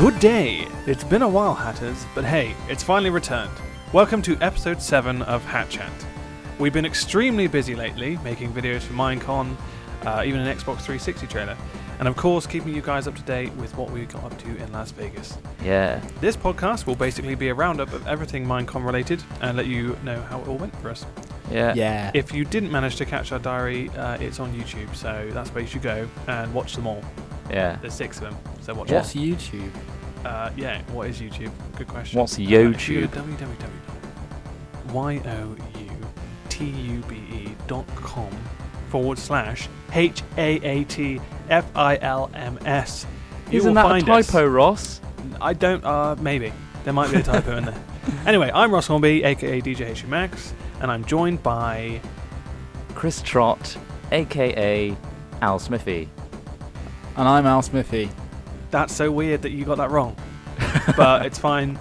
Good day! It's been a while, Hatters, but hey, it's finally returned. Welcome to episode 7 of Hat Chat. We've been extremely busy lately, making videos for Minecon, even an Xbox 360 trailer, and of course keeping you guys up to date with what we got up to in Las Vegas. Yeah. This podcast will basically be a roundup of everything Minecon related and let you know how it all went for us. Yeah. If you didn't manage to catch our diary, it's on YouTube, so that's where you should go and watch them all. Yeah. There's 6 of them, so watch What's them. YouTube? What is YouTube? Good question. What's YouTube? youtube.com/HAATFILMS. Isn't that a typo, Ross? I don't, maybe. There might be a typo in there. Anyway, I'm Ross Hornby, aka DJ HU Max, and I'm joined by Chris Trott, aka Al Smithy. And I'm Al Smithy. That's so weird that you got that wrong. But it's fine.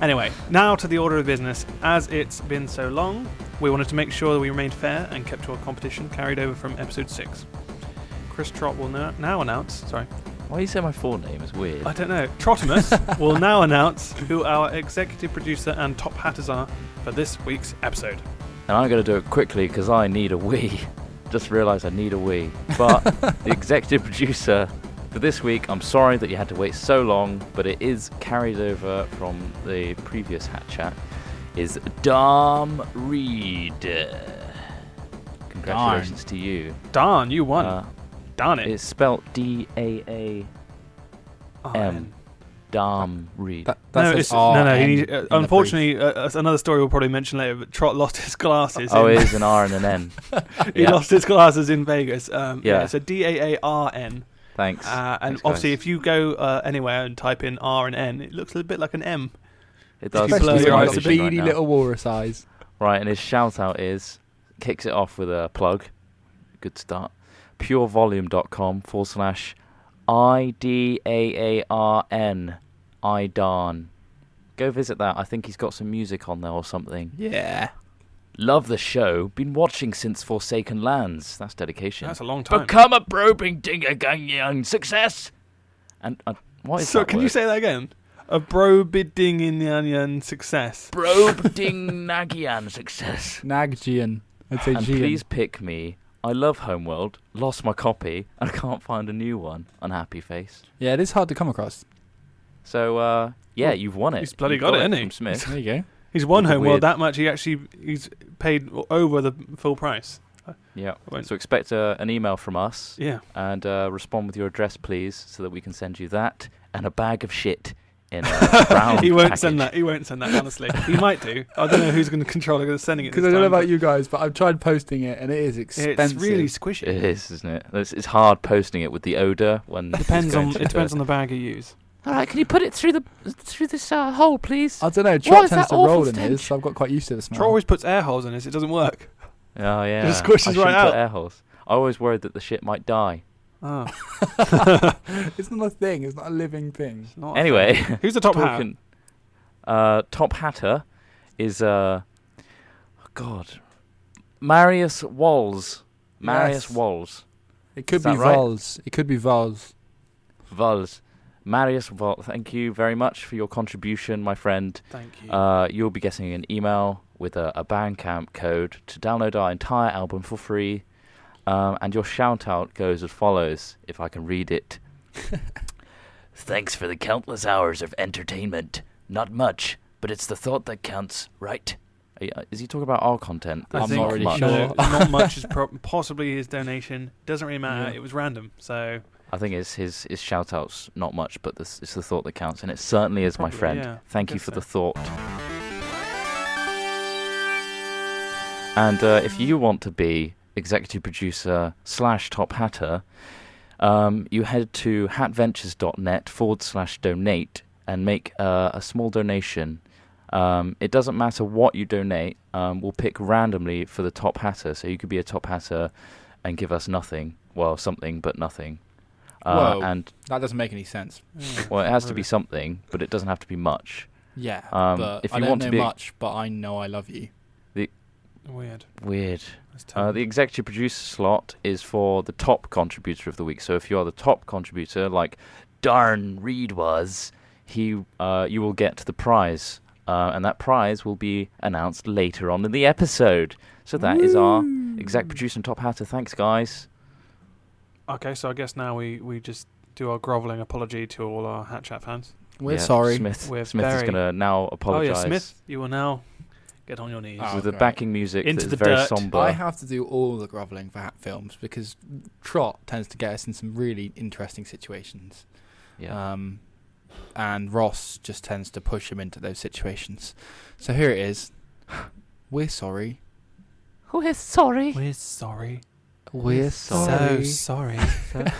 Anyway, now to the order of business. As it's been so long, we wanted to make sure that we remained fair and kept to our competition carried over from episode 6. Chris Trott will now announce... Sorry. Why do you say my full name? It's weird. I don't know. Trottimus will now announce who our executive producer and top hatters are for this week's episode. And I'm going to do it quickly because I need a wee. Just realised I need a wee. But the executive producer... For this week, I'm sorry that you had to wait so long, but it is carried over from the previous Hat Chat, is Dom Reed. Congratulations to you. Darn, you won. Darn it. It's spelt D-A-A-M. Dom Reed. Unfortunately, another story we'll probably mention later, but Trott lost his glasses. It is an R and an N. He lost his glasses in Vegas. So D-A-A-R-N. Thanks. And obviously, if you go anywhere and type in R and N, it looks a bit like an M. It does. Especially your with eyes the beady little walrus eyes. Right, and his shout out kicks it off with a plug. Good start. purevolume.com/IDAARN. IDARN. Go visit that. I think he's got some music on there or something. Yeah. Love the show. Been watching since Forsaken Lands. That's dedication. That's a long time. Become a probing dingagang success. And what is that? So can you say that again? A brobidingian success. Brobdingnagian success. Nagjian. I'd say And Gian. please pick me. I love Homeworld. Lost my copy and I can't find a new one. Unhappy face. Yeah, it is hard to come across. So you've won it. He's bloody You've got it, from hasn't he? Smith. There you go. He's won Weird. Homeworld that much. He's paid over the full price. Yeah. Won't- So expect an email from us. Yeah. And respond with your address, please, so that we can send you that and a bag of shit in a brown He won't package. send that. He won't send that. Honestly, he might do. I don't know who's going to control sending it. Because This I don't know time, about you guys, but I've tried posting it and it is but expensive. it's really squishy. It is, isn't it? It's hard posting it with the odour when It depends on the bag you use. All right, can you put it through this hole, please? I don't know. What Trot is tends that to roll awful in his, stench? so I've got quite used to the smell. Troy always puts air holes in his. It doesn't work. Oh yeah. Just squishes I shouldn't right out. Put air holes. I always worried that the shit might die. Oh. It's not a thing. It's not a living thing. It's not Anyway, who's the top hat? talking, top hatter is Marius Walls. Marius Yes. Walls. It could Is be that right? Vols. It could be Vols. Vols. Marius Vols. Thank you very much for your contribution, my friend. Thank you. You'll be getting an email with a Bandcamp code to download our entire album for free. And your shout out goes as follows, if I can read it. Thanks for the countless hours of entertainment. Not much, but it's the thought that counts, right? Is he talking about our content? I I'm think not really no, sure. not much is possibly his donation. Doesn't really matter. Yeah. It was random. So I think it's his shout outs, not much, but it's the thought that counts. And it certainly is, my Probably, friend. yeah. Thank you Guess for so. the thought. And if you want to be executive producer / top hatter, you head to hatventures.net/donate and make a small donation. It doesn't matter what you donate. We'll pick randomly for the top hatter. So you could be a top hatter and give us nothing. Well, something, but nothing. Whoa. And That doesn't make any sense. well, it has to be something, but it doesn't have to be much. Yeah, If but I you don't want know to be much, but I know I love you. weird. That's The terrible. executive producer slot is for the top contributor of the week. So if you are the top contributor, like Darn Reed was, you will get the prize, and that prize will be announced later on in the episode. So that is our exec producer and top hatter. Thanks, guys. Okay, so I guess now we just do our grovelling apology to all our Hat Chat fans. We're sorry. Smith We're is going to now Oh apologise. yeah, Smith, you will now get on your knees. Oh, with the great. backing music Into that's the very dirt. somber. I have to do all the grovelling for Hat Films because Trot tends to get us in some really interesting situations. Yeah. And Ross just tends to push him into those situations. So here it is. We're sorry. We're sorry. We're sorry. We're So sorry. sorry.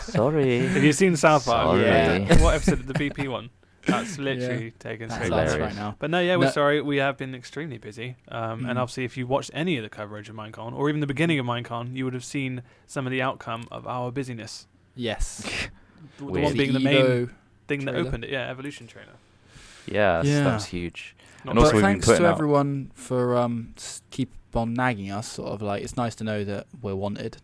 Sorry. Have you seen South Park? Sorry. Yeah. What episode? The BP one. That's literally taken That's straight us there. hilarious. right now. But no, yeah, we're No. sorry. We have been extremely busy. And obviously, if you watched any of the coverage of Minecon, or even the beginning of Minecon, you would have seen some of the outcome of our busyness. Yes. The Weird. one being the The main Evo thing that trailer. opened it. Yeah, Evolution trailer. Yeah, Yeah. that's huge. Not And also But we've been thanks to putting out- everyone for keep on nagging us. Sort of like it's nice to know that we're wanted.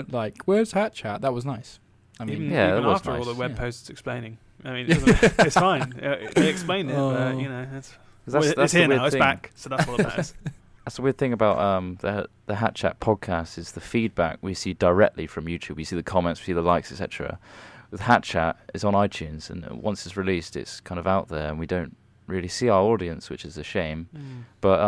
Like, where's Hat Chat? That was nice. I mean, even Yeah, that even was after all nice. the web Yeah. posts explaining. I mean, it's fine. They explained it, but Oh. you know, it's 'Cause that's it's the here weird now. It's thing. back. So that's all that matters. That's the weird thing about the Hat Chat podcast is the feedback we see directly from YouTube. We see the comments, we see the likes, etc. With Hat Chat, it's on iTunes, and once it's released, it's kind of out there, and we don't really see our audience, which is a shame. But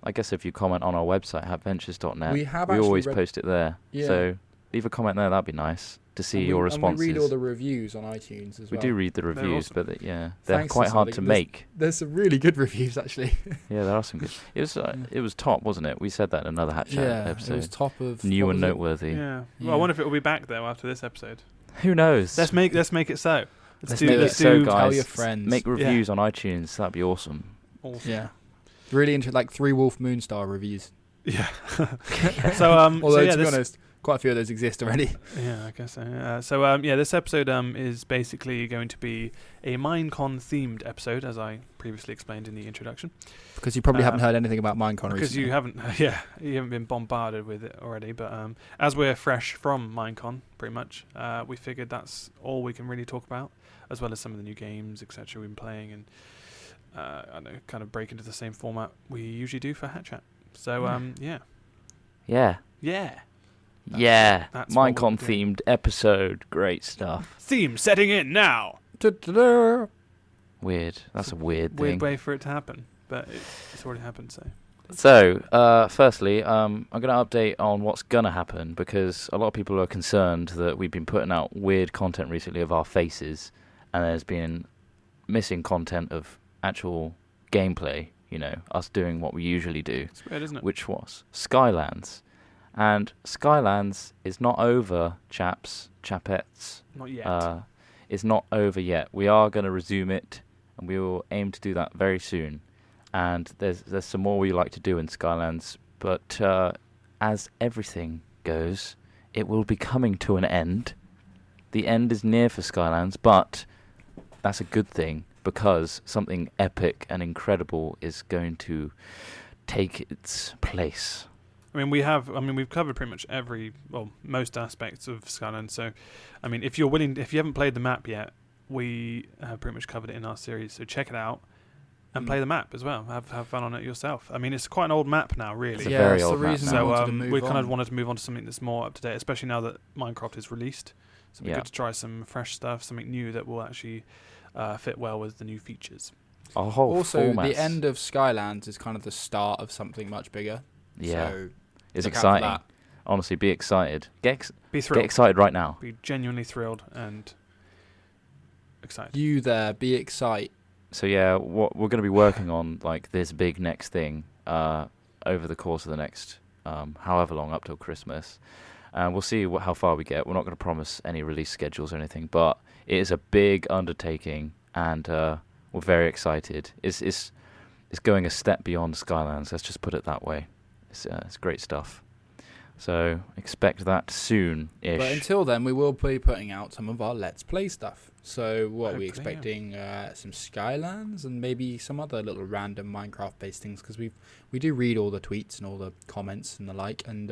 I guess if you comment on our website, hatventures.net, We have we actually always read- post it there. Yeah. So leave a comment there. That'd be nice to see and your we, responses. And we read all the reviews on iTunes as We well. do read the reviews, awesome. but they're Thanks quite to hard to something. make. There's some really good reviews actually. Yeah, there are some good. It was top, wasn't it? We said that in another Hat Chat Yeah, episode. it was top of New what and was it? noteworthy. Yeah. Yeah. Well, I wonder if it will be back though after this episode. Who knows? Let's make it so. Let's make do it so, guys. Tell your guys. friends. Make reviews on iTunes. That'd be awesome. Awesome. Yeah, really interesting. Like 3 Wolf Moonstar reviews. Yeah. So Although so, yeah, to be this, honest, quite a few of those exist already. Yeah, I guess so. Yeah, this episode is basically going to be a Minecon themed episode, as I previously explained in the introduction. Because you probably haven't heard anything about Minecon Because recently. you haven't, you haven't been bombarded with it already. But as we're fresh from Minecon, pretty much, we figured that's all we can really talk about, as well as some of the new games, etc. We've been playing, and I don't know, kind of break into the same format we usually do for Hat Chat. So yeah. Yeah. Yeah. that's what Minecon we're doing. themed episode. Great stuff. Theme setting in now. Da-da-da. Weird. That's a weird thing. Weird way for it to happen, but it's already happened. So. So, firstly, I'm going to update on what's going to happen because a lot of people are concerned that we've been putting out weird content recently of our faces and there's been missing content of actual gameplay, you know, us doing what we usually do, It's weird, isn't it? which was Skylands. And Skylands is not over, chapettes. Not yet. It's not over yet. We are going to resume it and we will aim to do that very soon. And there's some more we like to do in Skylands, but as everything goes, it will be coming to an end. The end is near for Skylands, but that's a good thing because something epic and incredible is going to take its place. we've covered pretty much most aspects of Skyland. So, I mean, if you haven't played the map yet, we have pretty much covered it in our series. So check it out and play the map as well. Have fun on it yourself. I mean, it's quite an old map now, really. It's a very that's old the map reason now. I So wanted to move we kind of on. wanted to move on to something that's more up to date, especially now that Minecraft is released. So it'd be Yeah. good to try some fresh stuff, something new that will actually fit well with the new features. Our whole Also, formats. the end of Skylands is kind of the start of something much bigger. Yeah, So it's look out for exciting. that. Honestly, be excited. Get Be thrilled. excited right now. Be genuinely thrilled and excited. You there, be excited. So yeah, what we're going to be working on, like this big next thing, over the course of the next however long up till Christmas, and we'll see how far we get. We're not going to promise any release schedules or anything, but it is a big undertaking, and we're very excited. It's going a step beyond Skylands. Let's just put it that way. It's great stuff. So expect that soon-ish. But until then, we will be putting out some of our Let's Play stuff. So what are we Hopefully, expecting? Some Skylands and maybe some other little random Minecraft-based things because we do read all the tweets and all the comments and the like, and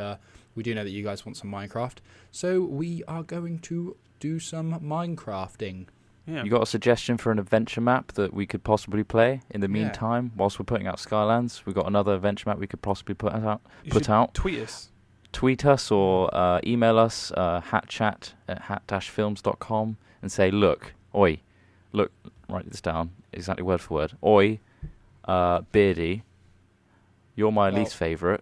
we do know that you guys want some Minecraft. So we are going to do some Minecrafting. Yeah. You got a suggestion for an adventure map that we could possibly play in the Yeah. meantime whilst we're putting out Skylands? We got another adventure map we could possibly put out. You should tweet us. Tweet us or email us hatchat@hat-films.com and say, look, write this down exactly word for word. Oi, Beardy, you're my least favourite.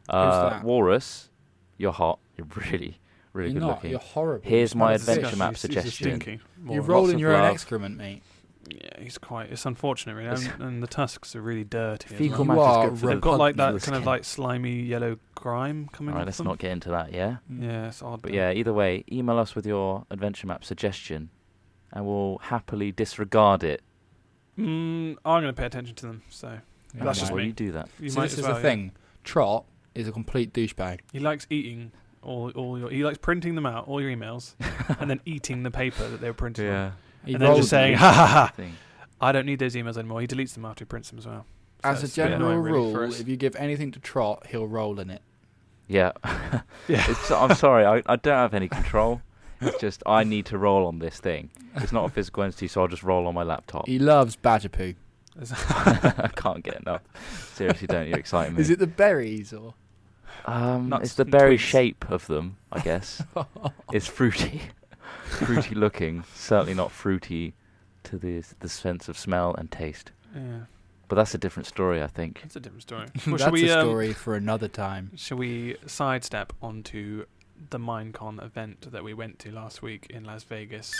that? Walrus, you're hot. You're really, really You're good not. looking. You're horrible. Here's my He's adventure disgusting. map He's a suggestion. stinky You've walrus. rolled Lots in of your own love. excrement, mate. Yeah, it's unfortunate, really. And the tusks are really dirty. as Fecal well. You matter is are good for They've got like that the kind of skin. like slimy yellow grime coming Alright, off let's them. not get into that, yeah? Yeah, it's odd. But though. yeah, either way, email us with your adventure map suggestion and we'll happily disregard it. I'm going to pay attention to them, so Yeah, That's no. just Why me. you do that? you So might this as is well, the yeah. thing. Trot is a complete douchebag. He likes eating all your. He likes printing them out, all your emails, and then eating the paper that they were printed on. He And then just rolls saying, them. ha ha ha, Thing. I don't need those emails anymore. He deletes them after he prints them as well. So As a it's a bit general annoying, really, for rule, us. if you give anything to Trot, he'll roll in it. Yeah. Yeah. I'm sorry, I don't have any control. It's just I need to roll on this thing. It's not a physical entity, so I'll just roll on my laptop. He loves badger poo. I can't get enough. Seriously, don't you excite me? Is it the berries or? Nuts it's the and berry twigs? shape of them, I guess. It's fruity. Fruity looking. Certainly not fruity to the sense of smell and taste. Yeah, But that's a different story, I think. that's a different story. Well, That's a story for another time. Shall we sidestep onto the Minecon event that we went to last week in Las Vegas?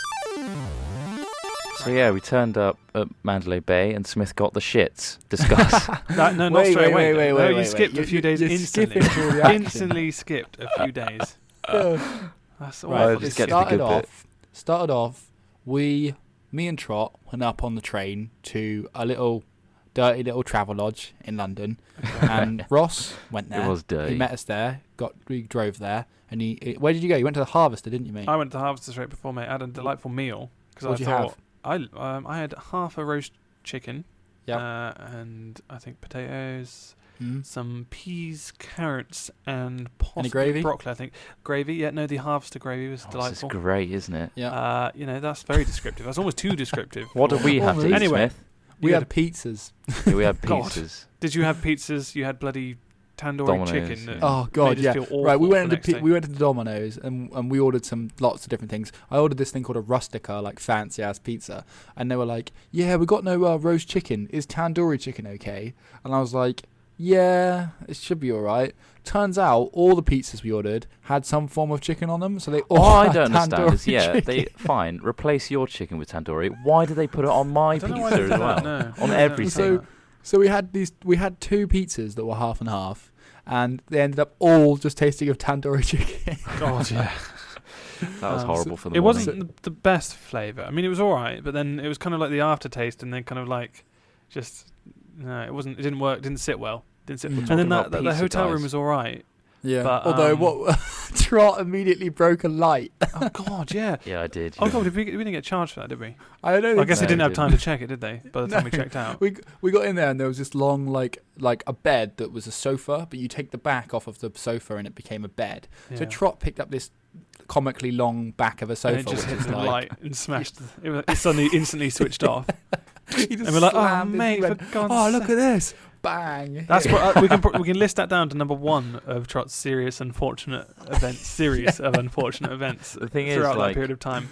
So yeah, we turned up at Mandalay Bay and Smith got the shits. Discuss. No, not Wait, straight wait, away. wait, though. wait, No, you wait, skipped wait. a few days You're instantly. skipping all the action. Instantly skipped a few days. That's Right, awful. just it get to the good bit. started off, me and Trot went up on the train to a dirty little travel lodge in London, and Ross went there. It was dirty. He met us there. We drove there, and where did you go? You went to the Harvester, didn't you, mate? I went to the Harvester straight before, mate. I had a delightful meal because What'd you I had half a roast chicken, Yep. and I think potatoes, Mm. some peas, carrots, and possibly gravy? broccoli. I think gravy. Yeah, no, the Harvester gravy was Oh, this delightful. is great, isn't it? Yeah. That's very descriptive. That's almost too descriptive. What did we have to eat, Anyway. Smith? we You had pizzas. Yeah, we had God. pizzas. Did you have pizzas? You had bloody tandoori Domino's, chicken. yeah. that Oh made God, us yeah. feel awful Right, we the went next day. we went to the Domino's and we ordered lots of different things. I ordered this thing called a rustica, like fancy ass pizza, and they were like, "Yeah, we got no roast chicken. Is tandoori chicken okay?" And I was like, "Yeah, it should be all right." Turns out all the pizzas we ordered had some form of chicken on them, so they all All I had don't understand is, tandoori they chicken. fine, replace your chicken with tandoori. Why do they put it on my I don't know why pizza they as did well? that, no. On I don't everything. understand So we had two pizzas that were half and half, and they ended up all just tasting of tandoori chicken. that. God, yeah. That was horrible for the It morning. wasn't the best flavour. I mean, it was all right, but then it was kind of like the aftertaste, and then kind of like just no, it wasn't. It didn't work. Didn't sit well. Didn't sit. Mm. And then Talking the about hotel pizza, room guys. was all right. Yeah. But, Although what Trot immediately broke a light. Oh God, yeah. Yeah, I did. Oh God, we didn't get charged for that, did we? I don't Well, I think guess so. they didn't No, have we time to check it, did they? By the time we No. checked out. We got in there and there was this long like a bed that was a sofa, but you take the back off of the sofa and it became a bed. So Yeah. Trot picked up this comically long back of a sofa, and it just which hit is the like light and smashed. It suddenly instantly switched off, he just and we're like, "Oh slammed it. mate, He for went, God's oh look sake." at this! Bang! That's Hit what we can list that down to number one of Trot's serious unfortunate events. Series of unfortunate events The thing is, throughout that like, period of time.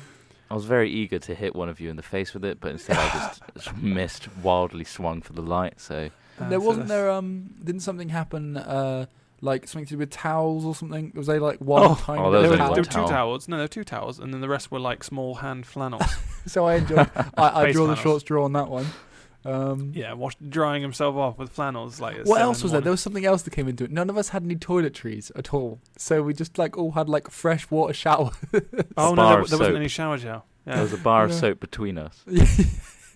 I was very eager to hit one of you in the face with it, but instead I just missed, wildly swung for the light. So And there So wasn't that's- there didn't something happen like something to do with towels or something? Was they like one Oh. tiny Oh, bit there of was There only were towel? one two towel. towels. No, there were two towels, and then the rest were like small hand flannels. So I enjoyed. I Face draw the flannels. short straw on that one. Yeah, drying himself off with flannels. Like at What 7 else in was the there? There morning. was something else that came into it. None of us had any toiletries at all, so we just like all had like fresh water shower. Oh A bar no, of there wasn't soap. any shower gel. there Yeah, was a bar of Yeah. soap between us.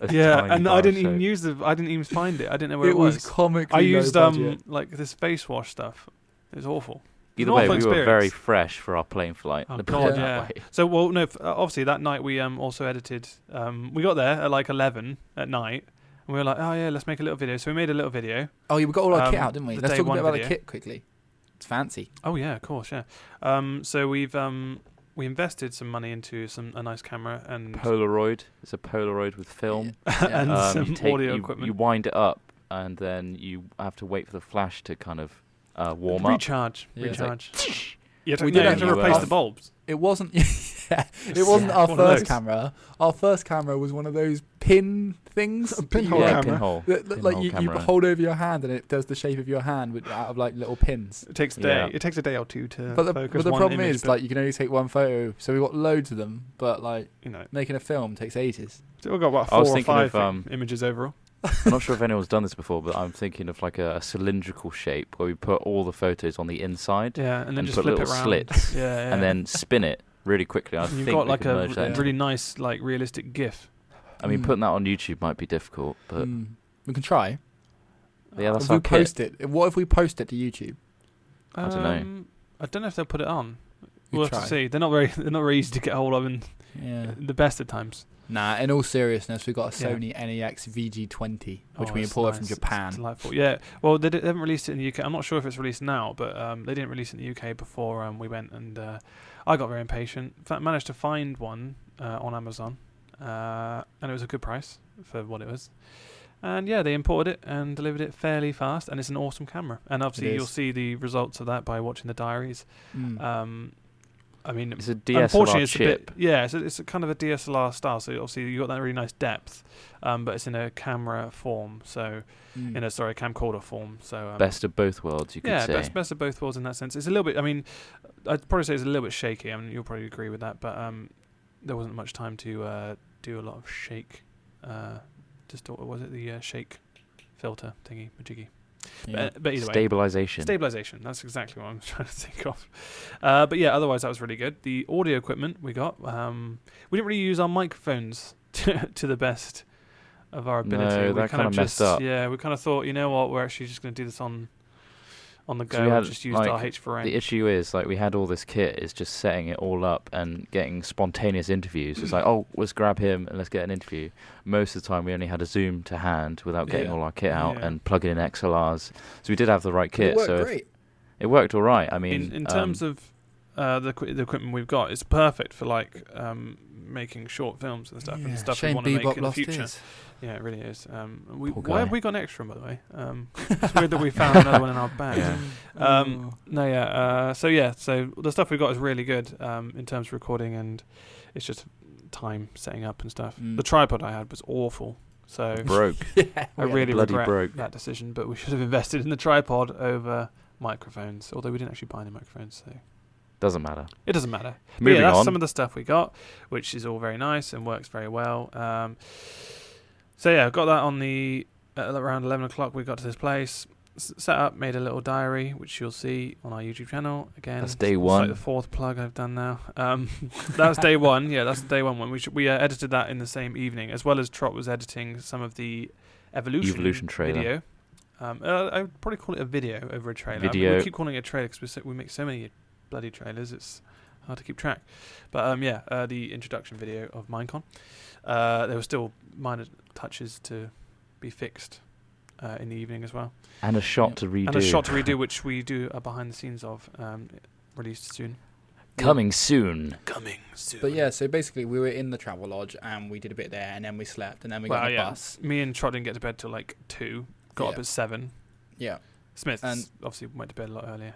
A yeah, tiny and bar I of didn't even soap. use the. I didn't even find it. I didn't know where It it was was. comically I used low budget. like this face wash stuff. It was awful. Either an way, awful we were very experience. fresh for our plane flight. Oh Let's put God, it that yeah. way. So well, no. Obviously that night we also edited. We got there at like 11 at night, and we were like, oh yeah, let's make a little video. So we made a little video. Oh yeah, we got all our kit um, out, didn't we? the Let's day talk a one bit about video. the kit quickly. It's fancy. Oh yeah, of course, yeah. So we've we invested some money into a nice camera and Polaroid. It's a Polaroid with film. and some you audio you equipment. You wind it up, and then you have to wait for the flash to kind of warm up. Recharge. Yeah. You We did have to actually replace have- the bulbs. It wasn't. It wasn't our One of first those. camera. Our first camera was one of those pin things. A pinhole Yeah, camera. pinhole. That, like you camera. hold over your hand and it does the shape of your hand out of like little pins. It takes a day. Yeah. It takes a day or two to But focus the one problem image, is but, like you can only take one photo, so we got loads of them. But like you know, making a film takes ages. so we've got about I was 4 or thinking 5 of, images overall. I'm not sure if anyone's done this before, but I'm thinking of like a cylindrical shape where we put all the photos on the inside Yeah, and then and just put flip it little around. slits Yeah. and then spin it really quickly. I And you've think got we like can a merge that into- really nice, like realistic GIF. I mean, putting that on YouTube might be difficult, but We can try. yeah, that's If our we kit. post it, what if we post it to YouTube? I don't know. I don't know if they'll put it on. We We'll have try. to see. They're not very easy to get hold of in Yeah. the best of times. Nah, in all seriousness, we've got a Yeah. Sony NEX VG20, which Oh, we it's imported from nice. It's Japan. delightful. Yeah. Well, they haven't released it in the UK. I'm not sure if it's released now, but they didn't release it in the UK before we went, and I got very impatient. In fact, managed to find one on Amazon, and it was a good price for what it was. And yeah, they imported it and delivered it fairly fast, and it's an awesome camera. And obviously, It is. you'll see the results of that by watching the diaries. I mean, It's a unfortunately, DSLR it's chip. a bit, yeah, it's a kind of a DSLR style. So obviously, you got that really nice depth, but it's in a camera form. So in a camcorder form. So Best of both worlds, you could yeah, say. best of both worlds in that sense. It's a little bit. I mean, I'd probably say it's a little bit shaky. I mean, you'll probably agree with that. But there wasn't much time to do a lot of shake. What was it? The shake filter thingy, majiggy. Yeah. But either way, Stabilization. that's exactly what I'm trying to think of. But yeah, otherwise that was really good. The audio equipment we got, we didn't really use our microphones to the best of our ability. No, we that kind of messed up. Yeah, we kind of thought, you know what, we're actually just going to do this on the go. we had, Just used like, our H4n. The issue is, like, we had all this kit, it's just setting it all up and getting spontaneous interviews. It's like, oh, let's grab him and let's get an interview. Most of the time, we only had a Zoom to hand without getting Yeah. all our kit out Yeah. and plugging in XLRs. So we did have the right It kit. worked So great. it worked all right. I mean, in terms of the equipment we've got, it's perfect for like making short films and stuff and stuff we Shame want to make Bebop in the lost future. his. Yeah, it really is. Poor Why guy. have we got an extra one, by the way? It's weird that we found another one in our bag. Yeah. So the stuff we got is really good in terms of recording, and it's just time setting up and stuff. The tripod I had was awful, so broke. I really bloody regret broke. that decision. But we should have invested in the tripod over microphones, although we didn't actually buy any microphones, so Doesn't matter. it doesn't matter. But Moving yeah, that's on. some of the stuff we got, which is all very nice and works very well. So yeah, got that on at around 11 o'clock. We got to this place, set up, made a little diary, which you'll see on our YouTube channel. Again, That's day it's one. like the fourth plug I've done now. That was day one. Yeah, that's the day one. We edited that in the same evening, as well as Trot was editing some of the Evolution trailer. video. I would probably call it a video over a trailer. Video. We keep calling it a trailer because we make so many bloody trailers. It's hard to keep track. But the introduction video of Minecon. There were still minor touches to be fixed in the evening as well. And a shot to redo. And a shot to redo, which we do a behind the scenes of, released soon. Coming soon. Coming soon. But yeah, so basically we were in the travel lodge and we did a bit there and then we slept and then we got on a bus. Me and Trot didn't get to bed till like 2. Got up Yeah. at 7. Yeah. Smith And- obviously went to bed a lot earlier.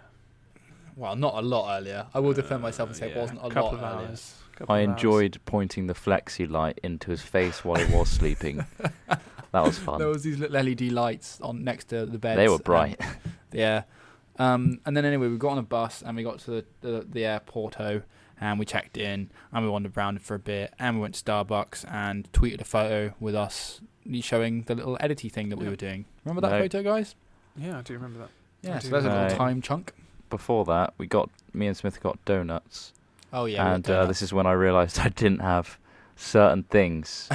Well, not a lot earlier. I will defend myself and say it wasn't a couple lot of earlier. hours. Couple I of hours. enjoyed pointing the flexi light into his face while he was sleeping. That was fun. There was these little LED lights on next to the beds. They were bright. Yeah. And then anyway, we got on a bus and we got to the airporto and we checked in and we wandered around for a bit and we went to Starbucks and tweeted a photo with us showing the little edity thing that we Yeah. were doing. Remember that No. photo, guys? Yeah, I do remember that. Yeah, I so do there's a remember little that. time chunk. Before that, me and Smith got donuts. Oh, yeah. And this is when I realised I didn't have certain things.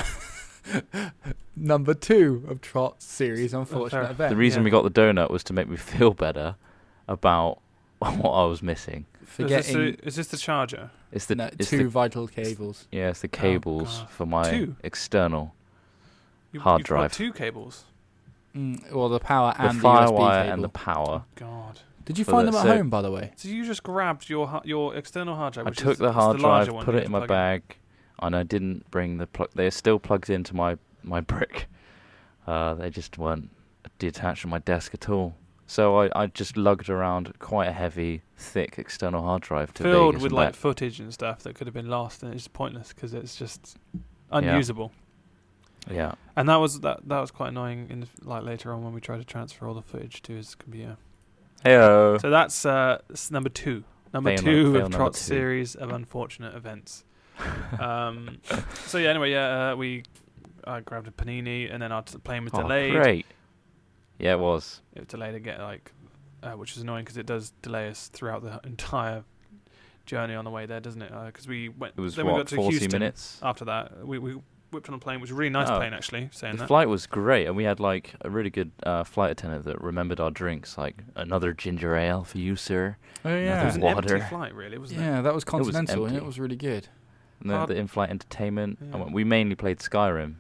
Number 2 of Trot's series, Unfortunate fair. Event. The reason yeah. we got the donut was to make me feel better about what I was missing. Forgetting Is this the charger? It's the no, it's 2 the vital cables. yeah, it's the cables God. for my 2? external You've hard got drive. 2 cables. Well, the power The and the firewire USB cable. and the power. God. Did you For find the- them at so- home, by the way? So you just grabbed your external hard drive. I Which took is, the it's hard larger drive, one put you it have in to my plug bag, and I didn't bring the plug. They're still plugged into my brick. They just weren't detached from my desk at all. So I just lugged around quite a heavy, thick external hard drive to filled Vegas with and like back. footage and stuff that could have been lost, and it's pointless because it's just unusable. Yeah. And that was quite annoying. Like later on when we tried to transfer all the footage to his computer. Heyo. So that's number 2. Number Fail 2 number of Trot's 2. series of unfortunate events. So yeah, anyway, I grabbed a panini, and then our plane was delayed. Great. Yeah, it was. It was delayed again, which is annoying because it does delay us throughout the entire journey on the way there, doesn't it? Because we went. It was then we got to 40 Houston minutes. after that. We whipped on a plane, which was a really nice Oh. plane actually. Saying The that. flight was great, and we had like a really good flight attendant that remembered our drinks, like another ginger ale for you, sir. Oh It yeah. was an Water. empty flight, really, wasn't it? Yeah, that was continental, and empty. it was really good. And then the in-flight entertainment. Yeah. We mainly played Skyrim.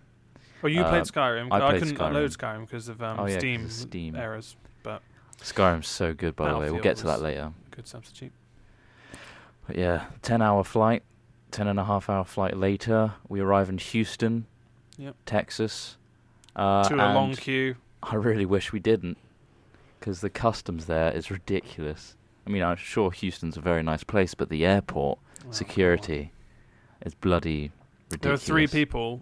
Well, you played Skyrim. I played couldn't Skyrim. upload Skyrim because of Oh, yeah, 'cause Steam of Steam. errors. Skyrim's so good, by the way. We'll get to that Battlefield later. Good substitute. But yeah, 10-hour flight, 10.5-hour flight later, we arrive in Houston, Yep. Texas. To a long and queue. I really wish we didn't, because the customs there is ridiculous. I mean, I'm sure Houston's a very nice place, but the airport Oh, security is bloody ridiculous. There were 3 people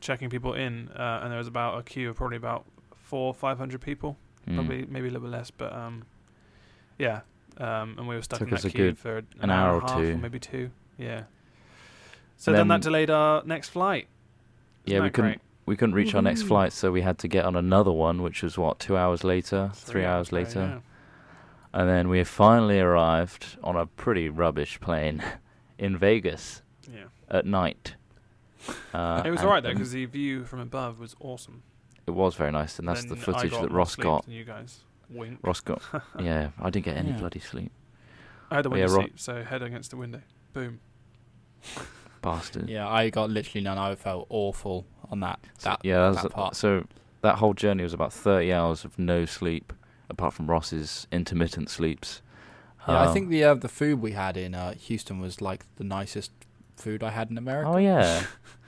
checking people in, and there was about a queue of probably about 400-500 people. Mm. Probably maybe a little bit less, but yeah. And we were stuck Took in us that a queue good for an hour and or a half, two. or maybe 2. Yeah. So And then that then- delayed our next flight. Yeah, Isn't we that couldn't. great? We couldn't reach our next Woohoo. flight, so we had to get on another one, which was 2 hours later, 3 hours later, later. And then we finally arrived on a pretty rubbish plane in Vegas Yeah. at night. It was and- alright though, and because the view from above was awesome. it was very nice, and that's Then the I footage got that more Ross sleep got. than you guys. Wink. Ross got. Yeah, I didn't get any Yeah. bloody sleep. I had the Yeah, window seat, so head against the window. Boom. Bastard. Yeah, I got literally none. I felt awful on that. Yeah, that part. so that whole journey was about 30 hours of no sleep, apart from Ross's intermittent sleeps. Yeah, I think the food we had in Houston was like the nicest food I had in America. Oh yeah,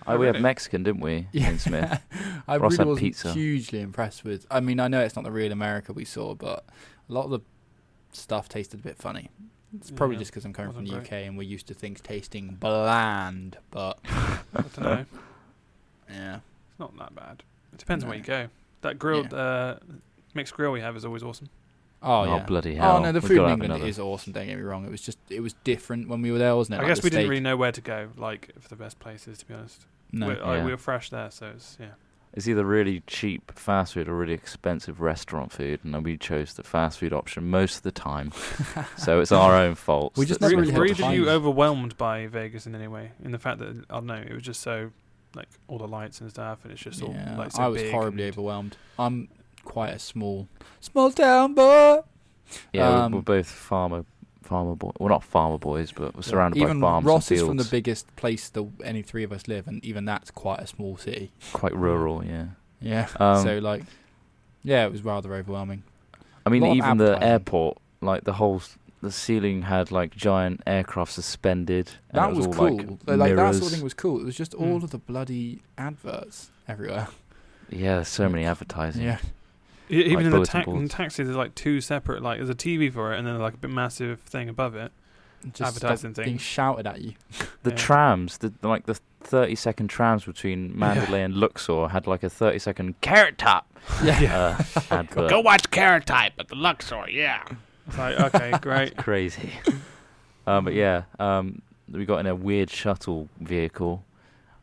Oh, we had really? Mexican, didn't we? In Smith. I Ross really had wasn't pizza. hugely impressed with. I mean, I know it's not the real America we saw, but a lot of the stuff tasted a bit funny. It's probably Yeah, just because I'm coming from the wasn't UK and we're used to things tasting bland. But I don't know. yeah, It's not that bad. It depends on where No. you go. That grilled mixed grill we have is always awesome. oh Oh, yeah, bloody hell. Oh no, the We've food gotta in have England another. is awesome. Don't get me wrong. It was different when we were there, wasn't it? I Like guess the we didn't steak. really know where to go, like for the best places, to be honest. No. Yeah. We were fresh there, so it's It's either really cheap fast food or really expensive restaurant food, and we chose the fast food option most of the time. So it's our own fault. We just that never Were really had Smith either to you find- overwhelmed by Vegas in any way? In the fact that I don't know, it was just so like all the lights and stuff, and it's just all Yeah, like so I was big horribly and- overwhelmed. I'm quite a small town boy. Yeah, we're both farmer boy. Well, not farmer boys, but we're surrounded Even by farms Ross and is fields. from the biggest place that any three of us live, and even that's quite a small city. Quite rural, yeah. Yeah. Um, Yeah, it was rather overwhelming. I mean, lot of even the advertising. airport, like the ceiling had like giant aircraft suspended. And That it was all, cool. Like, that sort of mirrors. thing was cool. It was just Mm. all of the bloody adverts everywhere. Yeah, there's so many advertising. Yeah. Even like in the bulletin boards. taxi, there's like 2 separate. Like there's a TV for it, and then like a bit massive thing above it. Just Advertising stop being things. shouted at you. The Yeah. trams, the 30-second trams between Mandalay and Luxor had like a 30-second Carrot Top advert. Go watch Carrot Top at the Luxor, yeah. It's like okay, great. Crazy. But yeah, we got in a weird shuttle vehicle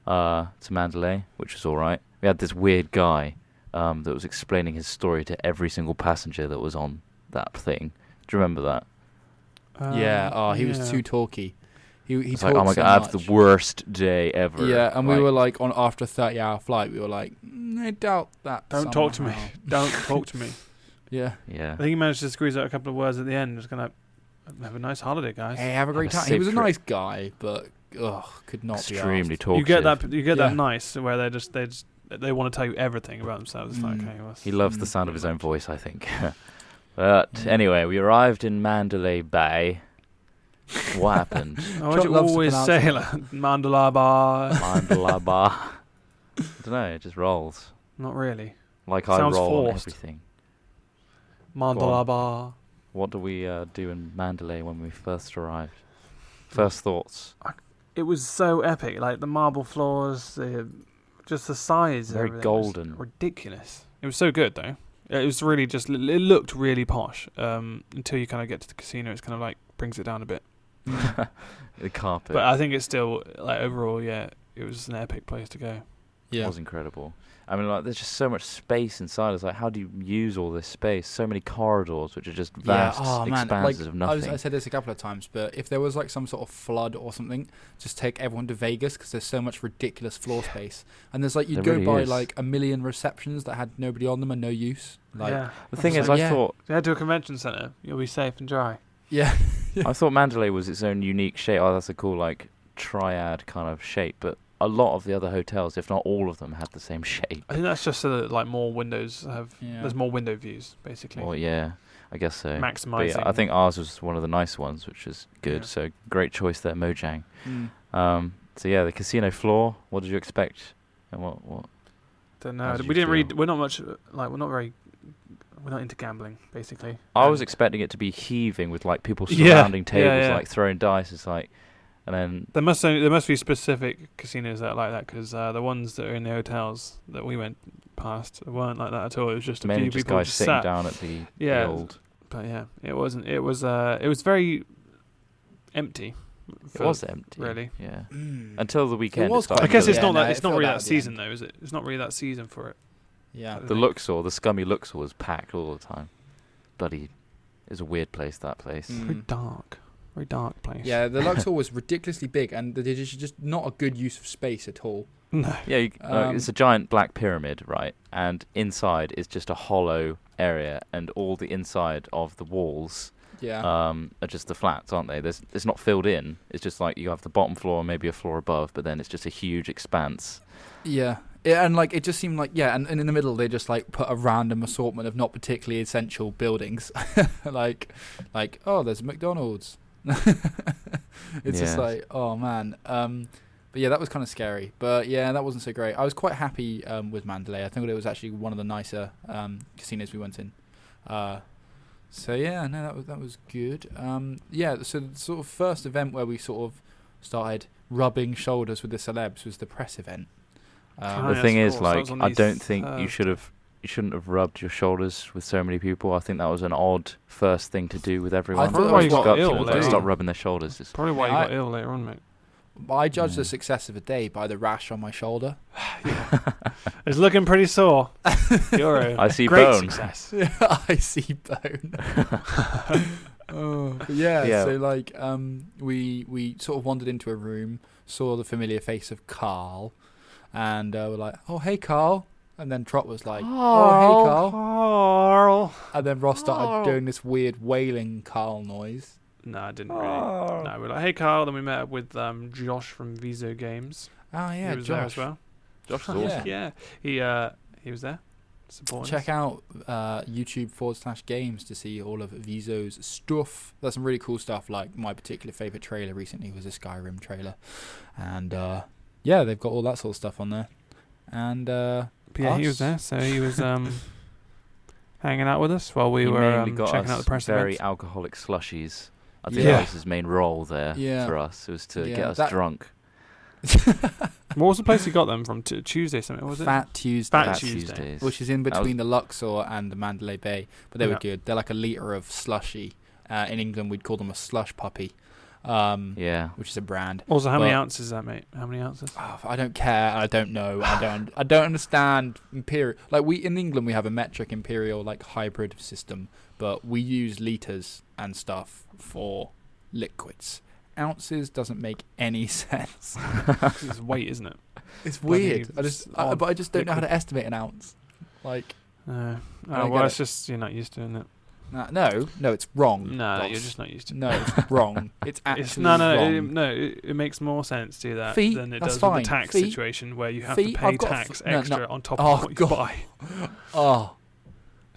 to Mandalay, which was all right. We had this weird guy that was explaining his story to every single passenger that was on that thing. Do you remember that? Yeah. Oh, he was yeah. too talky. He It's talked like, oh my so god, I have much. the worst day ever. Yeah, and we Like, were like after a 30-hour flight, we were like, I doubt that. Don't talk to me. somehow." Don't talk to me. Yeah. yeah. I think he managed to squeeze out a couple of words at the end. Just gonna have a nice holiday, guys. Hey, have a great Have a time. He was a safe trip. nice guy, but could not Extremely be arsed. talkative. You get that. You get Yeah. that nice where they want to tell you everything about themselves. It's like Mm. okay, well, He loves the Mm. sound of his own voice, I think. But anyway, we arrived in Mandalay Bay. What happened? Why do you loves to always pronounce say it. like Mandalay Bar? Mandalay Bay. I don't know, it just rolls. Not really. Like I Sounds roll on forced. everything. Mandalay Bar. What do we do in Mandalay when we first arrived? First thoughts? It was so epic. Like the marble floors, just the size. Very of everything was golden. ridiculous. It was so good though. It was really just. It looked really posh. Until you kind of get to the casino, it's kind of like brings it down a bit. The carpet. But I think it's still like overall, yeah, it was an epic place to go. It was incredible. I mean, like, there's just so much space inside. It's like, how do you use all this space? So many corridors, which are just vast expanses of nothing. I said this a couple of times, but if there was like some sort of flood or something, just take everyone to Vegas because there's so much ridiculous floor space. And there's like, you'd go by like a million receptions that had nobody on them and no use. Like, yeah. The thing is, I thought... Head to a convention centre, you'll be safe and dry. Yeah. I thought Mandalay was its own unique shape. Oh, that's a cool, like, triad kind of shape, but a lot of the other hotels, if not all of them, had the same shape. I think that's just so that like more windows have. Yeah. There's more window views, basically. Well, yeah, I guess so. Maximising. Yeah, I think ours was one of the nice ones, which is good. Yeah. So great choice there, Mojang. So yeah, the casino floor. What did you expect? And what? Don't know. We didn't read. We're not much. Like we're not very. We're not into gambling, basically. I was expecting it to be heaving with like people surrounding tables, like throwing dice. It's like. And then there must be specific casinos that are like that because the ones that are in the hotels that we went past weren't like that at all. It was just a few people guys just sitting sat down at the old. But yeah, it wasn't. It was very empty. It was empty, really. Yeah, until the weekend. I guess it's not that. It's not really that season though, is it? It's not really that season for it. Yeah. The Luxor, the scummy Luxor, was packed all the time. Bloody, it's a weird place. That place. Very dark. Very dark place. Yeah, the Luxor was ridiculously big, and there's just not a good use of space at all. No. Yeah, it's a giant black pyramid, right? And inside is just a hollow area, and all the inside of the walls are just the flats, aren't they? It's not filled in. It's just like you have the bottom floor and maybe a floor above, but then it's just a huge expanse. Yeah. And like it just seemed like and in the middle they just like put a random assortment of not particularly essential buildings, like oh, there's a McDonald's. It's just like, oh man. But yeah, that was kind of scary. But yeah, that wasn't so great. I was quite happy with Mandalay. I think it was actually one of the nicer casinos we went in. So yeah, no, that was good. Yeah, so the sort of first event where we sort of started rubbing shoulders with the celebs was the press event. The thing is, like, I don't think you shouldn't have rubbed your shoulders with so many people. I think that was an odd first thing to do with everyone. Probably why you got ill. Stop rubbing their shoulders. Probably why you got ill later on, mate. I judged the success of a day by the rash on my shoulder. It's looking pretty sore. I see great bone. Success. I see bone. So like we sort of wandered into a room, saw the familiar face of Carl, and we're like, oh hey Carl. And then Trot was like, oh, hey, Carl. And then Ross started doing this weird wailing Carl noise. No, I didn't really. No, we're like, hey, Carl. Then we met up with Josh from Viso Games. Oh, yeah, he was there as well. Josh was awesome. Yeah. He was there. Supporting Check out YouTube/games to see all of Viso's stuff. There's some really cool stuff. Like my particular favourite trailer recently was a Skyrim trailer. And they've got all that sort of stuff on there. And he was there, so he was hanging out with us while we were checking out the press very events. Alcoholic slushies. I think that was his main role there for us. It was to get us drunk. What was the place you got them from? Tuesday something, was it? Fat Tuesdays. Which is in between the Luxor and the Mandalay Bay. But they were good. They're like a litre of slushy. In England, we'd call them a slush puppy. Which is a brand. Also, how many ounces is that, mate? How many ounces? Oh, I don't care. I don't know. I don't understand imperial. Like in England, we have a metric imperial like hybrid system, but we use litres and stuff for liquids. Ounces doesn't make any sense. It's weight, isn't it? It's weird. I just don't know how to estimate an ounce. Like, it's just you're not used to it. No, it's wrong. No, you're just not used to it. No, it's wrong. It's actually wrong. It makes more sense to do that than it does fine. with the tax situation where you have to pay tax extra on top of what you buy. Oh.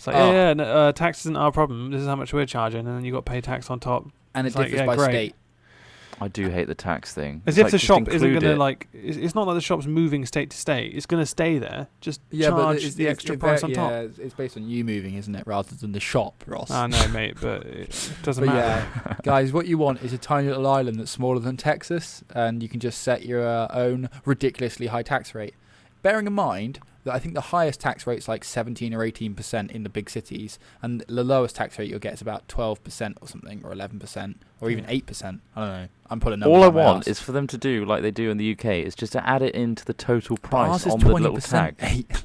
It's like, no, tax isn't our problem. This is how much we're charging, and then you got to pay tax on top. And It's it like, differs by great. state. I do hate the tax thing. As It's if like, the just shop isn't include going to, it. like... It's not like the shop's moving state to state. It's going to stay there. Just Yeah, but charge the extra price on top. Yeah, it's based on you moving, isn't it, rather than the shop, Ross? I know, mate, but it doesn't But matter. yeah, guys, what you want is a tiny little island that's smaller than Texas, and you can just set your own ridiculously high tax rate. Bearing in mind that I think the highest tax rate's like 17 or 18% in the big cities, and the lowest tax rate you'll get is about 12% or something, or 11%, or even 8%. I don't know. I'm putting numbers All I on my want arse. is for them to do like they do in the UK, is just to add it into the total But price ours is on the little 20%. tag. Hey, I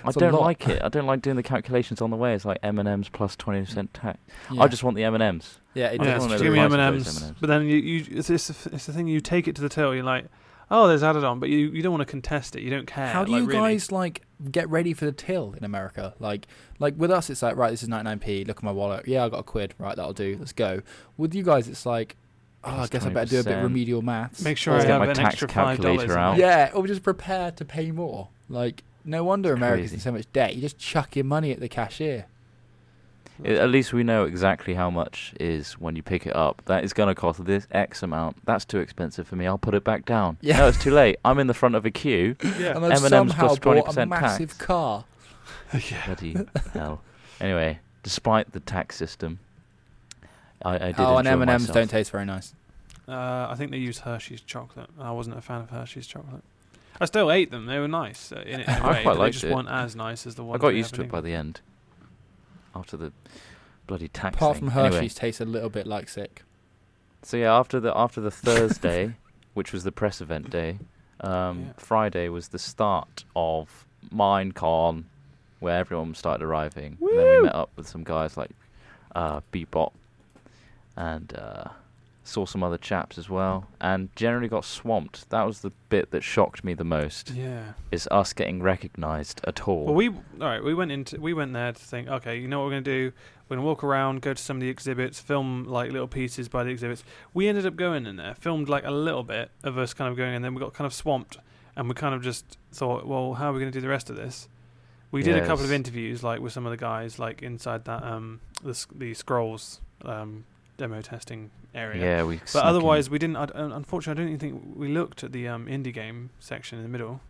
That's a don't lot. like it. I don't like doing the calculations on the way. It's like M&M's plus 20% tax. yeah. I just want the M&M's. yeah, it I Yeah, don't does. wanna just know give the me price of M&Ms. those M&Ms. But then it's the thing, you take it to the till, you're like, oh, there's added on, but you don't want to contest it. You don't care. How do like, you really. guys like get ready for the till in America? Like with us, it's like, right, this is 99p. Look at my wallet. Yeah, I got a quid. Right, that'll do. Let's go. With you guys, it's like, oh, I Plus guess I better do a bit of 20%. remedial maths. Make sure Let's I get have my an tax extra $5 calculator in out. it. Yeah, or just prepare to pay more. Like, no wonder It's Americans crazy. in so much debt. You just chuck your money at the cashier. At least we know exactly how much is when you pick it up. That is going to cost this X amount. That's too expensive for me. I'll put it back down. Yeah. No, it's too late. I'm in the front of a queue. Yeah. And I've M&Ms somehow plus bought a 20% massive tax. car. yeah. Bloody hell. Anyway, despite the tax system, I did Oh, and enjoy M&Ms myself. don't taste very nice. I think they used Hershey's chocolate. I wasn't a fan of Hershey's chocolate. I still ate them. They were nice in a I way, quite but they liked just it. weren't as nice as the I ones. got we used have to in it by England. the end. After the bloody tax Apart thing. from Hershey's, Anyway, tastes a little bit like sick. so yeah, after the Thursday, which was the press event day, Friday was the start of Minecon, where everyone started arriving. And then we met up with some guys like Bebop and saw some other chaps as well, and generally got swamped. That was the bit that shocked me the most, Yeah. is us getting recognised at all. Well, we went there to think, okay, you know what we're gonna do? We're gonna walk around, go to some of the exhibits, film like little pieces by the exhibits. We ended up going in there, filmed like a little bit of us kind of going, and then we got kind of swamped, and we kind of just thought, well, how are we gonna do the rest of this? We did a couple of Yes. interviews, like with some of the guys, like inside that the scrolls demo testing area. Yeah, we. But snuck otherwise, we didn't. Unfortunately, I don't even think we looked at the indie game section in the middle.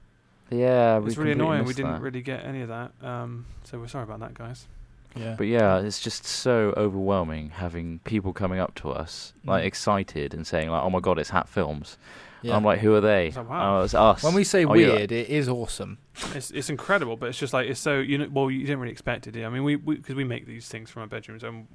in. Yeah, we It's really completely annoying. We missed didn't that. really get any of that. So we're sorry about that, guys. Yeah. But yeah, it's just so overwhelming having people coming up to us, like Mm. excited and saying like, "Oh my god, it's Hat Films." Yeah. I'm like, "Who are they?" It's like, wow. Oh, it's us. When we say Oh, yeah. weird, it is awesome. It's incredible, but it's just like it's so well you didn't really expect it. Did you? I mean, we because we make these things from our bedrooms, and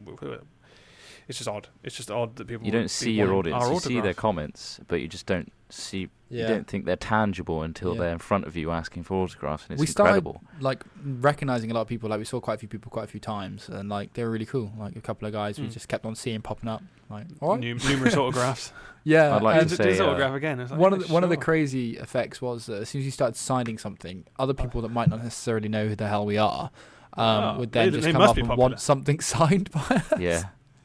it's just odd. It's just odd that people. You would don't be see your wanting audience. our You see their autograph. comments, but you just don't see. Yeah. You don't think they're tangible until Yeah. they're in front of you asking for autographs, and it's We started incredible. like recognizing a lot of people. Like we saw quite a few people quite a few times, and like they were really cool. Like a couple of guys we Mm. just kept on seeing popping up. Like, all right, Numerous autographs. yeah. I'd like and to Just say, this autograph again. It's like, one yeah, of the sure. crazy effects was that as soon as you started signing something, other people that might not necessarily know who the hell we are would then they just come must up be and popular. want something signed by us. Yeah,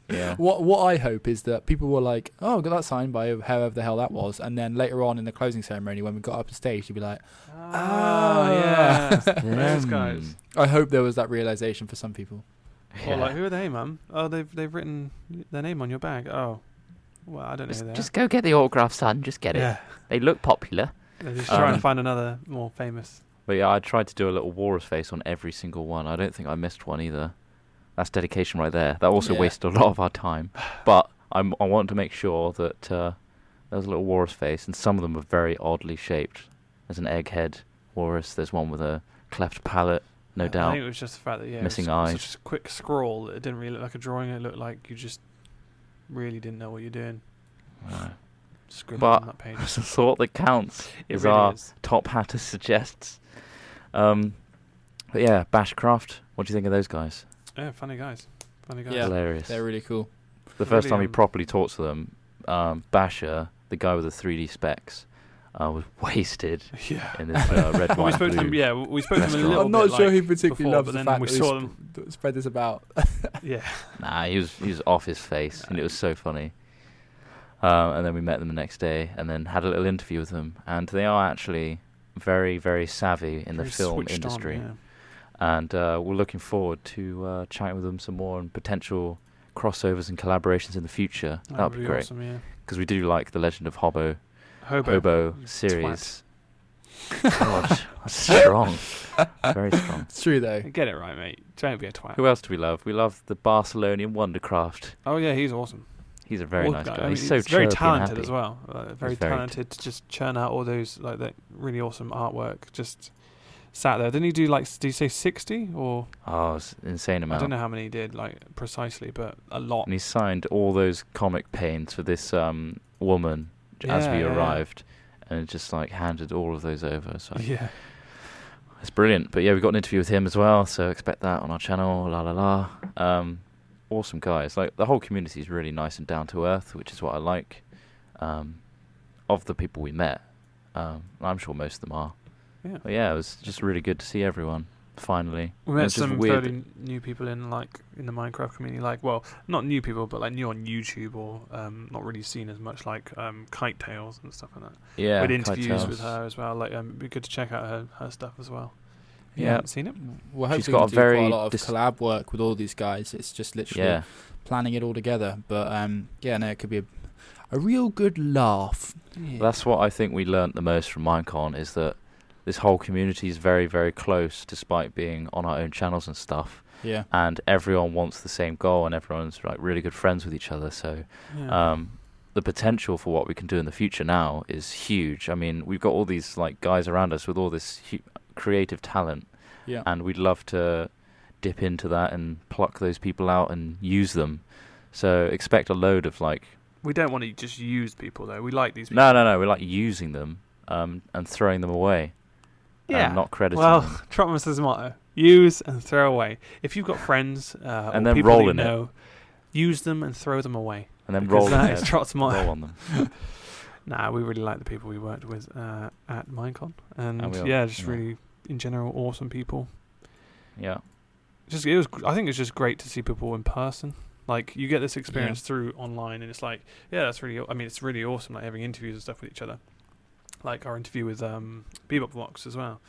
yeah. What I hope is that people were like, oh, I got that signed by whoever the hell that was, and then later on in the closing ceremony when we got up on stage, you'd be like, Oh yeah, those Them. guys. I hope there was that realization for some people. Or like, who are they, mum? Oh, they've written their name on your bag. Oh, well, I don't know who they are. Just go get the autograph, son. Just get it. Yeah, They look popular. they're just trying Um, to find another more famous. But yeah, I tried to do a little walrus face on every single one. I don't think I missed one either. That's dedication right there. That also Yeah. wasted a lot of our time. But I want to make sure that there was a little walrus face, and some of them were very oddly shaped. There's an egghead walrus. There's one with a cleft palate, no I doubt. think it was just the fact that Missing it was eyes. such a quick scroll. That it didn't really look like a drawing. It looked like you just really didn't know what you're doing. Scribbling But on that page. It's the thought that counts, It as really our is. top hatter suggests. But yeah, Bashcraft. What do you think of those guys? Yeah, funny guys. Funny guys. Yeah. Hilarious. They're really cool. The first really, time we properly talked to them, Basher, the guy with the 3D specs, was wasted Yeah. in this red, But we white, spoke to blue. them. Yeah, we spoke to them a restaurant. little I'm not bit, sure like, he particularly before, loves but the then fact we that saw we them. spread this about. Yeah. Nah, he was off his face, and it was so funny. And then we met them the next day, and then had a little interview with them, and they are actually very, very savvy in the Very film switched on, industry. yeah. and we're looking forward to chatting with them some more and potential crossovers and collaborations in the future. That would be great. Awesome, yeah. Because we do like the Legend of Hobo Hobo series. God, that's strong. Very strong. It's true though. Get it right, mate. Don't be a twat. Who else do we love? We love the Barcelonian Wondercraft. Oh yeah, he's awesome. He's a very nice guy. I mean, He's so very chirpy talented and happy. as well. Very He's very talented to just churn out all those like that really awesome artwork. Just sat there. Didn't he do like? Did you say 60 or? Oh, it's an insane I amount. don't know how many he did like precisely, but a lot. And he signed all those comic paints for this woman as we Yeah. arrived, and just like handed all of those over. So Yeah. it's brilliant. But yeah, we got an interview with him as well, so expect that on our channel. La la la. Awesome guys. Like the whole community is really nice and down to earth, which is what I like. Of the people we met, I'm sure most of them are. Yeah. But yeah, it was just really good to see everyone. Finally, We It met was just some weird. fairly new people in the Minecraft community. Like, well, not new people, but like new on YouTube or not really seen as much, like Kite Tales and stuff like that. Yeah, We had Kite interviews Tales. with her as well. Like, it'd be good to check out her stuff as well. You Yeah. haven't seen it? Well, She's hopefully got we a do very quite a lot of dis- collab work with all these guys. It's just literally Yeah, planning it all together. But yeah, no, it could be a real good laugh. Yeah. that's what I think we learnt the most from Minecon is that this whole community is very, very close, despite being on our own channels and stuff. Yeah. And everyone wants the same goal, and everyone's like really good friends with each other. So Yeah. the potential for what we can do in the future now is huge. I mean, we've got all these like guys around us with all this creative talent, Yeah. and we'd love to dip into that and pluck those people out and use them. So expect a load of like We don't want to just use people though. We like these people. no, we're like using them and throwing them away. Yeah. Not crediting Well, them. Trotmus's motto: use and throw away. If you've got friends And or then people roll that in you it. know, use them and throw them away. And then Because roll, that in is it, Trot's motto. roll on them. Nah, we really like the people we worked with at Minecon, and we are, yeah, just yeah. really in general awesome people. Yeah. I think it's just great to see people in person. Like you get this experience through online, and it's like, yeah, that's really. I mean, it's really awesome. Like having interviews and stuff with each other. Like our interview with Bebop Vox as well.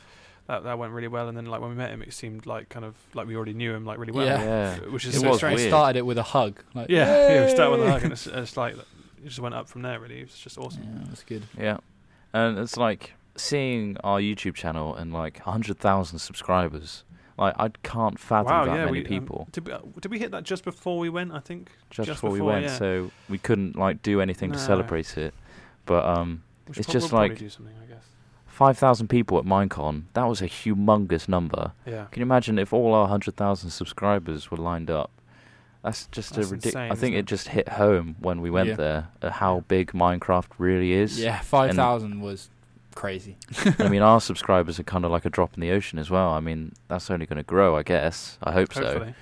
That went really well, and then like when we met him, it seemed like kind of like we already knew him like really well. Yeah. Yeah. Which is It so was strange. weird. Started it with a hug. Like, Yeah, we started with a "Yay!" hug, and it's like it just went up from there. Really, it's just awesome. Yeah, that's good. Yeah. And it's like seeing our YouTube channel and like 100,000 subscribers. Like I can't fathom Wow, that yeah, many we people did we hit that just before we went? I think just just before we before, went, yeah. so we couldn't like do anything to No. celebrate it. But we should It's just probably like- do something, I guess. 5,000 people at Minecon, that was a humongous number. Yeah. Can you imagine if all our 100,000 subscribers were lined up? That's just That's a ridiculous. insane, I think isn't it just hit home when we went Yeah. there how big Minecraft really is. Yeah, 5,000 was crazy. I mean, our subscribers are kind of like a drop in the ocean as well. I mean, that's only going to grow, I guess. I hope Hopefully.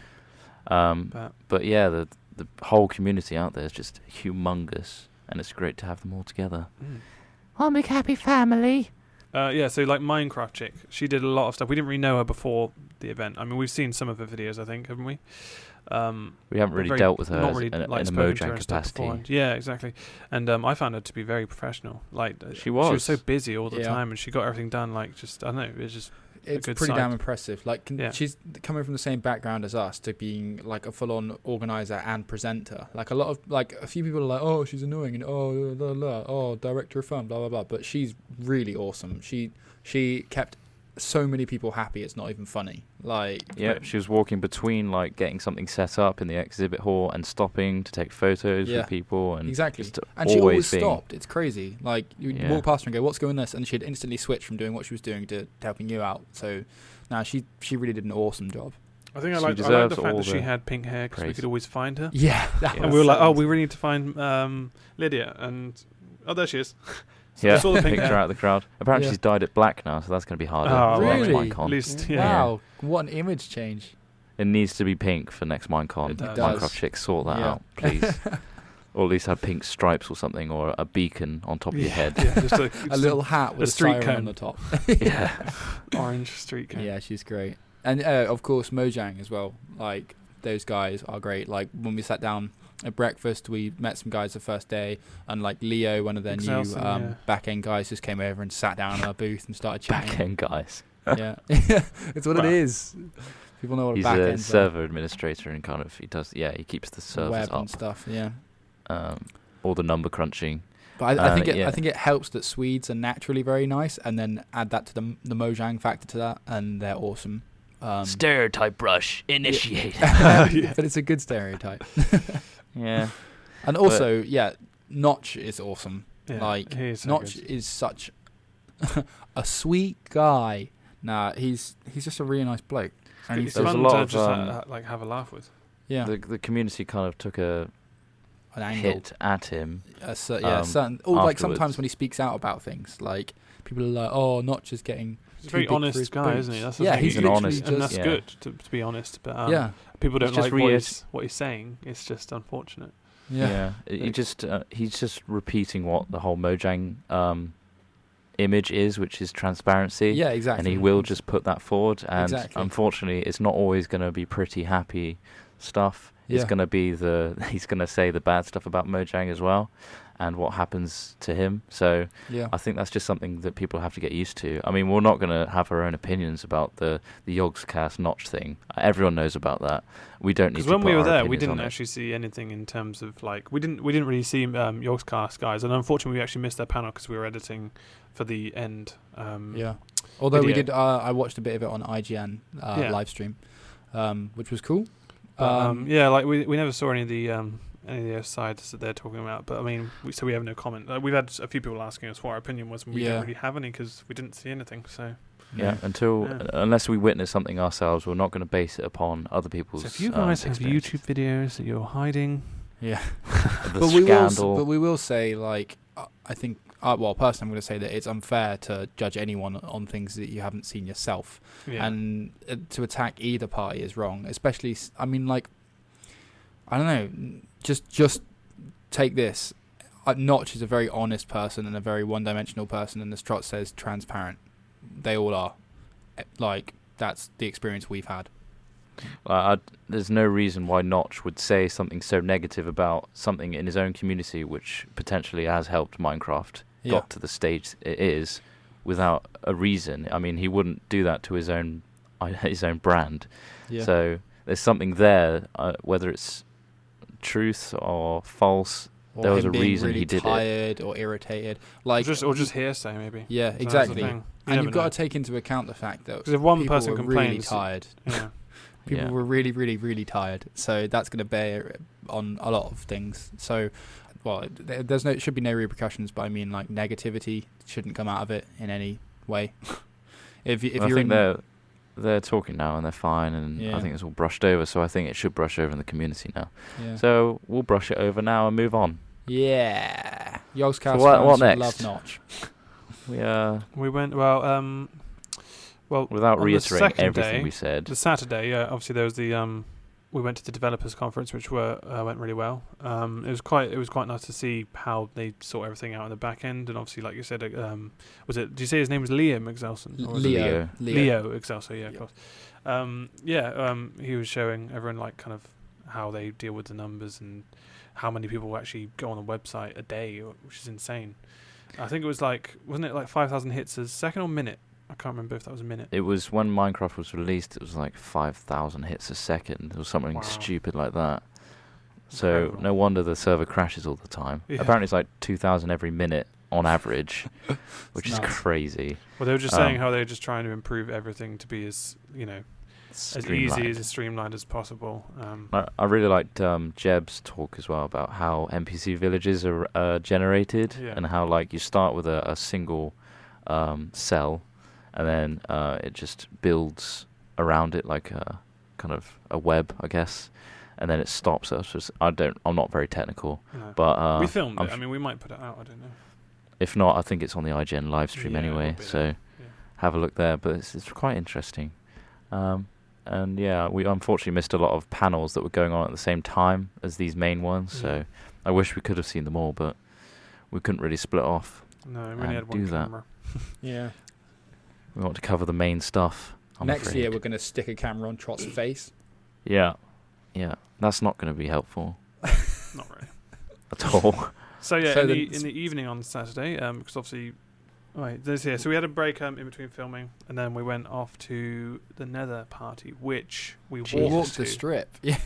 so. But yeah, the whole community out there is just humongous, and it's great to have them all together. Mm. One big happy family. Yeah, so like Minecraft chick, she did a lot of stuff. We didn't really know her before the event. I mean, we've seen some of her videos, I think, haven't we? We haven't really very- dealt with her not as really, in a like, spoken to her Mojang and stuff capacity. beforehand. Yeah, exactly. And I found her to be very professional. Like She She was so was. busy all the Yeah. time, and she got everything done. Like just I don't know. It was just It's good pretty side. damn impressive. Like, Yeah. she's coming from the same background as us to being like a full-on organizer and presenter. Like a few people are like, oh, she's annoying and director of fun, blah blah blah. But she's really awesome. She kept so many people happy. It's not even funny. Like, Yeah, she was walking between like getting something set up in the exhibit hall and stopping to take photos Yeah. with people, and exactly. just And she always being, stopped. It's crazy. Like, you Yeah. walk past her and go, what's going this? And she'd instantly switch from doing what she was doing to helping you out. So, now she really did an awesome job. I think I She liked the deserves fact all that she the had pink hair because we praise. could always find her. Yeah. And we were like, oh, we really need to find Lydia. And oh, there she is. So Yeah, we saw the pink picked her hair. out of the crowd. Apparently Yeah. she's dyed it black now, so that's going to be harder. Oh, for next really? Minecon. At least, yeah. Wow. What an image change. It needs to be pink for next Minecon. It does. Minecraft chicks, sort that Yeah. out, please. Or at least have pink stripes or something, or a beacon on top of your head. Yeah, just A little hat with a street siren cone. on the top. Yeah. orange street cone. Yeah, she's great. And of course, Mojang as well. Like, those guys are great. Like, when we sat down at breakfast, we met some guys the first day, and like Leo, one of their Excelsior, new yeah. back end guys, just came over and sat down in our booth and started chatting. Back end guys. Yeah, it's what Well, it is. People know what He's a back a end server administrator and kind of he keeps the servers web up, and stuff. Yeah, all the number crunching. but I think yeah. I think it helps that Swedes are naturally very nice, and then add that to the Mojang factor to that, and they're awesome. Stereotype brush initiate. But it's a good stereotype. Yeah, And also, Notch is awesome. Yeah, Like he is so Notch good. is such a sweet guy. Nah, he's just a really nice bloke. And It's There was a fun lot to of, just like have a laugh with. yeah, the community kind of took a an angle. hit at him. Certain. Or like sometimes afterwards. when he speaks out about things, like people are like, "Oh, Notch is getting." He's a too very big for honest his guy, boots. isn't he? That's the Yeah, thing. he's an literally honest- and just that's yeah. good to be honest. But yeah, people don't He's just like what he's saying. It's just unfortunate. yeah, He's just repeating what the whole Mojang image is, which is transparency. yeah, exactly. And he will just put that forward, and Exactly. unfortunately, it's not always going to be pretty happy stuff. It's Yeah. going to be he's going to say the bad stuff about Mojang as well, and what happens to him. So Yeah, I think that's just something that people have to get used to. I mean, we're not going to have our own opinions about the Yogscast Notch thing. Everyone knows about that. We don't need Because to when put we were our there, we opinions didn't on it. actually see anything in terms of like we didn't really see Yogscast guys, and unfortunately, we actually missed their panel because we were editing for the end. yeah. Although we video. did, I watched a bit of it on IGN Yeah. live stream, which was cool. But, yeah, like we never saw any of the sides that they're talking about. But I mean, so we have no comment. We've had a few people asking us what our opinion was, and we Yeah. don't really have any because we didn't see anything. So Yeah, Yeah. unless we witness something ourselves, we're not going to base it upon other people's. if you guys have experiences. YouTube videos that you're hiding, Yeah. The But scandal. we will say, like, I think, well, personally, I'm going to say that it's unfair to judge anyone on things that you haven't seen yourself, yeah, and to attack either party is wrong. Especially, I mean, like, I don't know, just take this. Notch is a very honest person and a very one-dimensional person, and as Trot says, transparent. They all are. Like, that's the experience we've had. There's no reason why Notch would say something so negative about something in his own community, which potentially has helped Minecraft got to the stage it is, without a reason. I mean, he wouldn't do that to his own brand. Yeah. So there's something there, whether it's truth or false. Or there was him a being reason really he did it. tired or irritated. Like, or just hearsay maybe. yeah, So that's the exactly. thing. You And never you've got know. to take into account the fact that 'Cause if one people person were really complains- tired. Yeah. People Yeah. were really, really, really tired. So that's going to bear on a lot of things. So, well, it should be no repercussions, but I mean, like, negativity shouldn't come out of it in any way. if I you're think they're talking now and they're fine, and Yeah. I think it's all brushed over. So I think it should brush over in the community now. yeah. So we'll brush it over now and move on. Yeah. Yogscast So what fans next? love Notch. We went well. Without on the reiterating second everything day, we said. the Saturday, obviously there was the we went to the developers conference, which went really well. It was quite nice to see how they sort everything out in the back end, and obviously, like you said, did you say his name was Liam Excelson? Or was it Leo. Leo Excelson, yeah, of Yeah. course. He was showing everyone like kind of how they deal with the numbers and how many people actually go on the website a day, which is insane. I think it was wasn't it like 5,000 hits a second or minute? I can't remember if that was a minute. It was when Minecraft was released. It was like 5,000 hits a second, or something Wow. stupid like that. So Incredible. no wonder the server crashes all the time. Yeah. Apparently, it's like 2,000 every minute on average, which is nuts. crazy. Well, they were just saying Um, how they were just trying to improve everything to be as as easy as streamlined as possible. I really liked Jeb's talk as well about how NPC villages are generated, Yeah. and how like you start with a single cell, and then it just builds around it like a kind of a web, I guess, and then it stops. I'm not very technical, but we filmed I'm it. I mean, we might put it out. I don't know. if not, I think it's on the IGN live stream Yeah, it anyway, will be so there. Yeah. have a look there. But it's quite interesting. And yeah, we unfortunately missed a lot of panels that were going on at the same time as these main ones. So Yeah. I wish we could have seen them all, but we couldn't really split off. No, we only And had one do that. camera. Yeah. We want to cover the main stuff. I'm Next afraid. year, we're going to stick a camera on Trot's face. Yeah, that's not going to be helpful Not really. at all. So yeah, So in the- the evening on Saturday, because obviously Right, so we had a break in between filming, and then we went off to the Nether party, which we walked the to. strip. Yeah.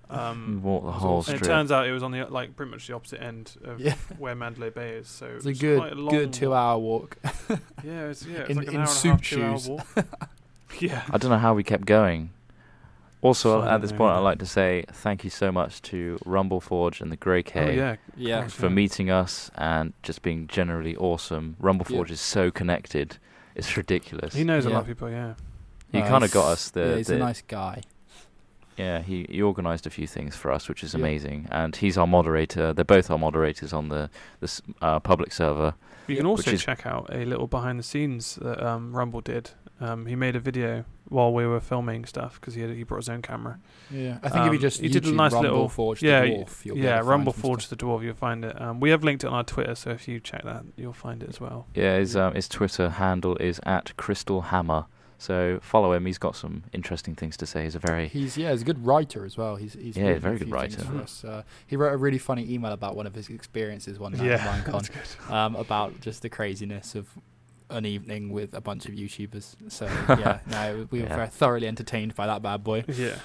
We walked the whole And strip. it turns out it was on the pretty much the opposite end of where Mandalay Bay is. So It's a quite a long good 2-hour walk. Yeah, it's In- like an in hour suit and a half, 2 hour shoes. walk. Yeah. I don't know how we kept going. Also, I at this don't point, know I'd either. like to say thank you so much to Rumbleforge and the Grey K Oh yeah. Yeah. Christ, for meeting us and just being generally awesome. Rumbleforge Yeah. is so connected. It's ridiculous. He knows a lot Yeah. of people. Yeah. He kind of got us he's a nice guy. Yeah, he organised a few things for us, which is Yeah. amazing. And he's our moderator. They're both our moderators on the public server. You can Yeah. also Which is- check out a little behind the scenes that Rumble did. He made a video while we were filming stuff because he brought his own camera. Yeah, I think if you just he did a YouTube nice little- Rumbleforge yeah, the dwarf, you'll be Yeah, able to find Rumble some Forge stuff. the Dwarf, you'll find it. We have linked it on our Twitter, so if you check that, you'll find it as well. Yeah, his Twitter handle is @CrystalHammer. So follow him. He's got some interesting things to say. He's a very He's a good writer as well. He's Yeah, written very a good few things writer. for us. He wrote a really funny email about one of his experiences one night at that's Minecon, good. about just the craziness of an evening with a bunch of YouTubers. So yeah, no, we were Yeah. very thoroughly entertained by that bad boy. Yeah.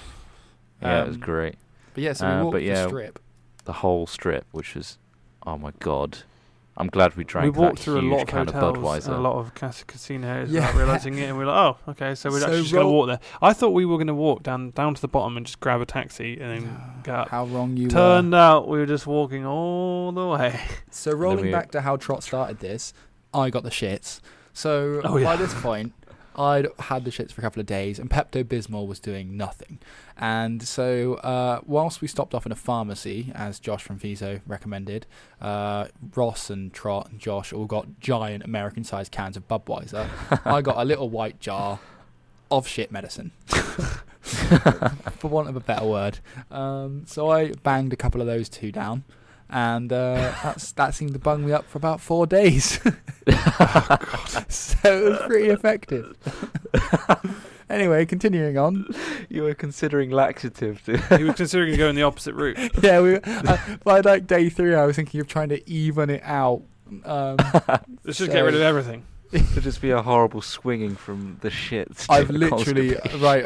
it was Um, great. But yeah, so we walked but yeah, the strip. The whole strip, which was, oh my god, I'm glad we drank We walked that through a huge lot of can of hotels and a Budweiser. lot of casinos Yeah. without realising it, and we were like, oh, okay, so we're So actually just going to roll- walk there. I thought we were going to walk down to the bottom and just grab a taxi and then go up. How wrong you were. Turned out we were just walking all the way. So rolling we- back to how Trot started this, I got the shits. So Oh, yeah. by this point, I'd had the shits for a couple of days, and Pepto-Bismol was doing nothing. And so whilst we stopped off in a pharmacy, as Josh from Viso recommended, Ross and Trot and Josh all got giant American-sized cans of Budweiser. I got a little white jar of shit medicine, for want of a better word. So I banged a couple of those two down. And that seemed to bung me up for about 4 days. So it was pretty effective. Anyway, continuing on. You were considering laxative. He was considering going the opposite route. Yeah, by like day 3, I was thinking of trying to even it out. Let's just get rid of everything. to just be a horrible swinging from the shit. I've literally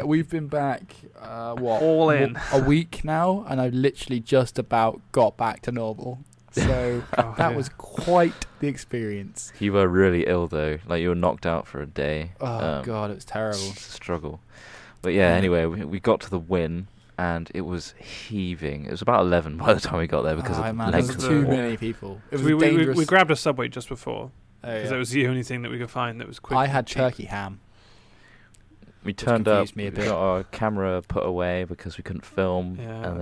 we've been back All in. a week now, and I've literally just about got back to normal. So Oh, that yeah. was quite the experience. You were really ill though. Like you were knocked out for a day. Oh god, it was terrible. It's a struggle. But yeah, Yeah. anyway, we got to the win and it was heaving. It was about 11 by the time we got there because Oh, of the man, there length was of too the walk. many people. It was we dangerous. grabbed a Subway just before Oh, because yeah. it was the only thing that we could find that was quick. I and had cheap. turkey ham. We turned up, confused me a we bit. got our camera put away because we couldn't film, Yeah. and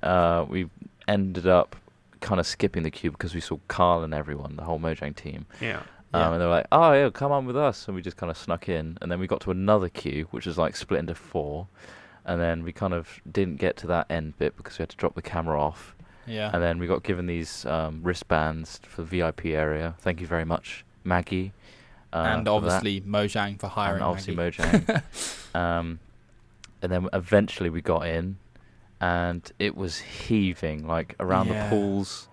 then we ended up kind of skipping the queue because we saw Carl and everyone, the whole Mojang team. Yeah. Yeah. And they were like, oh, yeah, come on with us. And we just kind of snuck in. And then we got to another queue, which was like split into 4. And then we kind of didn't get to that end bit because we had to drop the camera off. Yeah. And then we got given these wristbands for the VIP area. Thank you very much, Maggie. And for that. obviously Mojang for hiring. And obviously Maggie. Mojang. And then eventually we got in. And it was heaving, like around Yeah. the pools.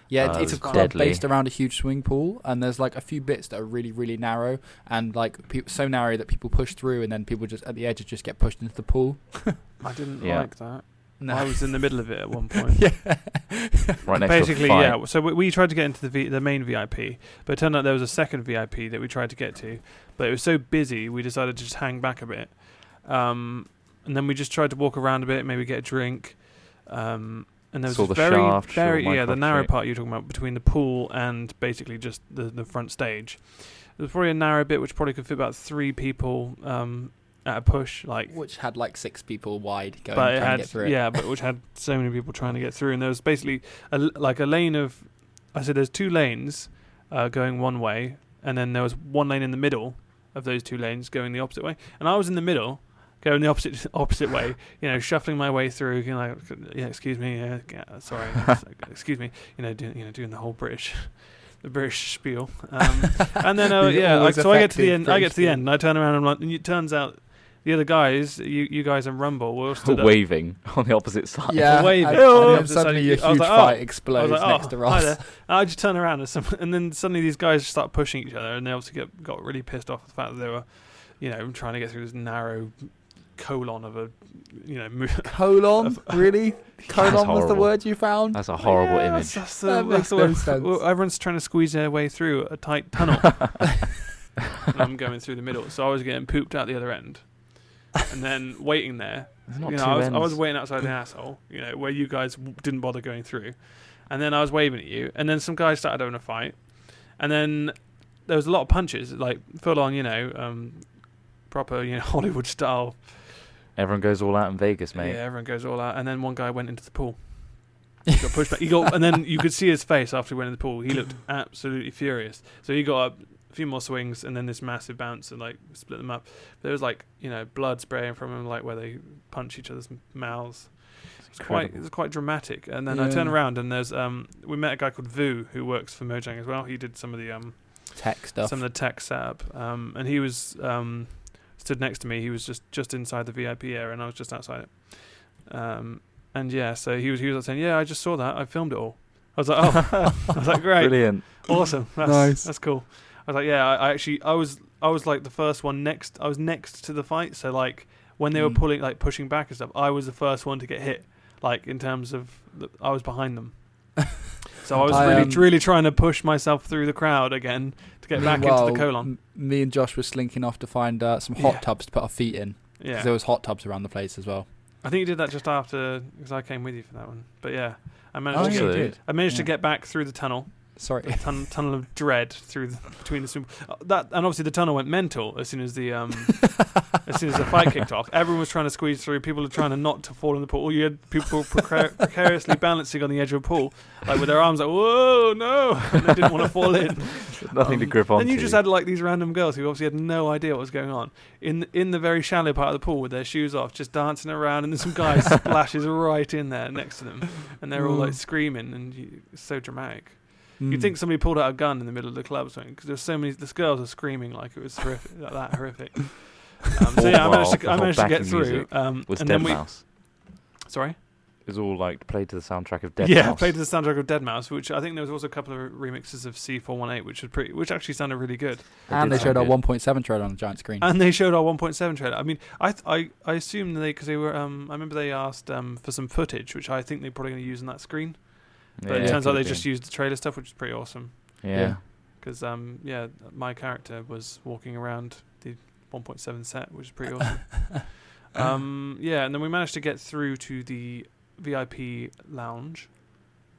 Yeah, it it's a was club deadly. based around a huge swimming pool, and there's like a few bits that are really, really narrow, and like so narrow that people push through, and then people just at the edges just get pushed into the pool. I didn't Yeah. like that. No. I was in the middle of it at one point. yeah. Right next Basically, to a fight. yeah. So we tried to get into the main VIP, but it turned out there was a second VIP that we tried to get to, but it was so busy we decided to just hang back a bit, and then we just tried to walk around a bit, maybe get a drink, and there was Saw a the very, shaft, very saw the Minecraft narrow Street. part you're talking about between the pool and basically just the front stage. There was probably a narrow bit which probably could fit about 3 people at a push, like. Which had like 6 people wide going But it trying to had, get through it. yeah, but which had so many people trying to get through, and there was basically a lane of. I said there's 2 lanes going one way, and then there was 1 lane in the middle of those 2 lanes going the opposite way, and I was in the middle, going the opposite way, shuffling my way through, like, yeah, excuse me, sorry, excuse me, doing the whole the British spiel, and then The yeah, always so I get to the effective end, British and I turn around and I'm like, and it turns out the other guys, you guys in Rumble, were all stood up. Waving on the opposite side. Yeah, waving. and Oh, then suddenly a I was huge like, fight I explodes was like, next to hi Ross. there. And I just turn around and then suddenly these guys start pushing each other, and they obviously got really pissed off at the fact that they were, trying to get through this narrow colon of a, Colon? Really? Colon was the horrible. word you found? That's a horrible Yeah, image. That's That makes the no word. sense. Well, everyone's trying to squeeze their way through a tight tunnel. And I'm going through the middle, so I was getting pooped out the other end, and then waiting there. There's not I was waiting outside the asshole, where you guys didn't bother going through, and then I was waving at you, and then some guys started having a fight, and then there was a lot of punches, like full on, proper, Hollywood style. Everyone goes all out in Vegas, mate. Yeah, everyone goes all out, and then one guy went into the pool. He got pushed back. And then you could see his face after he went in the pool. He looked absolutely furious. So he got up, a few more swings, and then this massive bounce and like split them up. There was blood spraying from him, like where they punch each other's mouths. It was quite dramatic. And then I turn around and there's we met a guy called Vu who works for Mojang as well. He did some of the tech stuff. some of the tech setup, and he was stood next to me. He was just inside the VIP area, and I was just outside it. And yeah, so he was like saying, "Yeah, I just saw that. I filmed it all." I was like, "Oh," I was like, "Great, Brilliant, awesome, Nice. That's cool." I was like, "Yeah, I was like the first one next. I was next to the fight, so like when they were pushing back and stuff, I was the first one to get hit. Like in terms of, I was behind them." So I was really trying to push myself through the crowd again to get back into the colon. Me and Josh were slinking off to find some hot tubs to put our feet in. Yeah, Because there was hot tubs around the place as well. I think you did that just after, because I came with you for that one. But yeah, I managed Oh, to yeah, get you did. I managed to Yeah. get back through the tunnel. Sorry. The tunnel of dread between the swim. That, and obviously the tunnel went mental as soon as the fight kicked off. Everyone was trying to squeeze through. People were trying to not to fall in the pool. You had people precariously balancing on the edge of a pool, like with their arms like, "Whoa, no!" and they didn't want to fall in. nothing to grip onto. Then you just had like these random girls who obviously had no idea what was going on in the very shallow part of the pool with their shoes off, just dancing around, and then some guy splashes right in there next to them, and they're all like screaming, and it's so dramatic. You'd think somebody pulled out a gun in the middle of the club or something, because there's so many. These girls are screaming like it was horrific, like that horrific. So yeah, I managed to get through. Was and Dead then Mouse. Sorry. It was all like played to the soundtrack of Dead Yeah, Mouse. played to the soundtrack of Dead Mouse, which I think there was also a couple of remixes of C418, which actually sounded really good. And they did showed our sound 1.7 trailer on a giant screen. And they showed our 1.7 trailer. I mean, I assume because they were. I remember they asked for some footage, which I think they're probably going to use on that screen. But it turns out they just used the trailer stuff, which is pretty awesome. Yeah. Because my character was walking around the 1.7 set, which is pretty awesome. And then we managed to get through to the VIP lounge,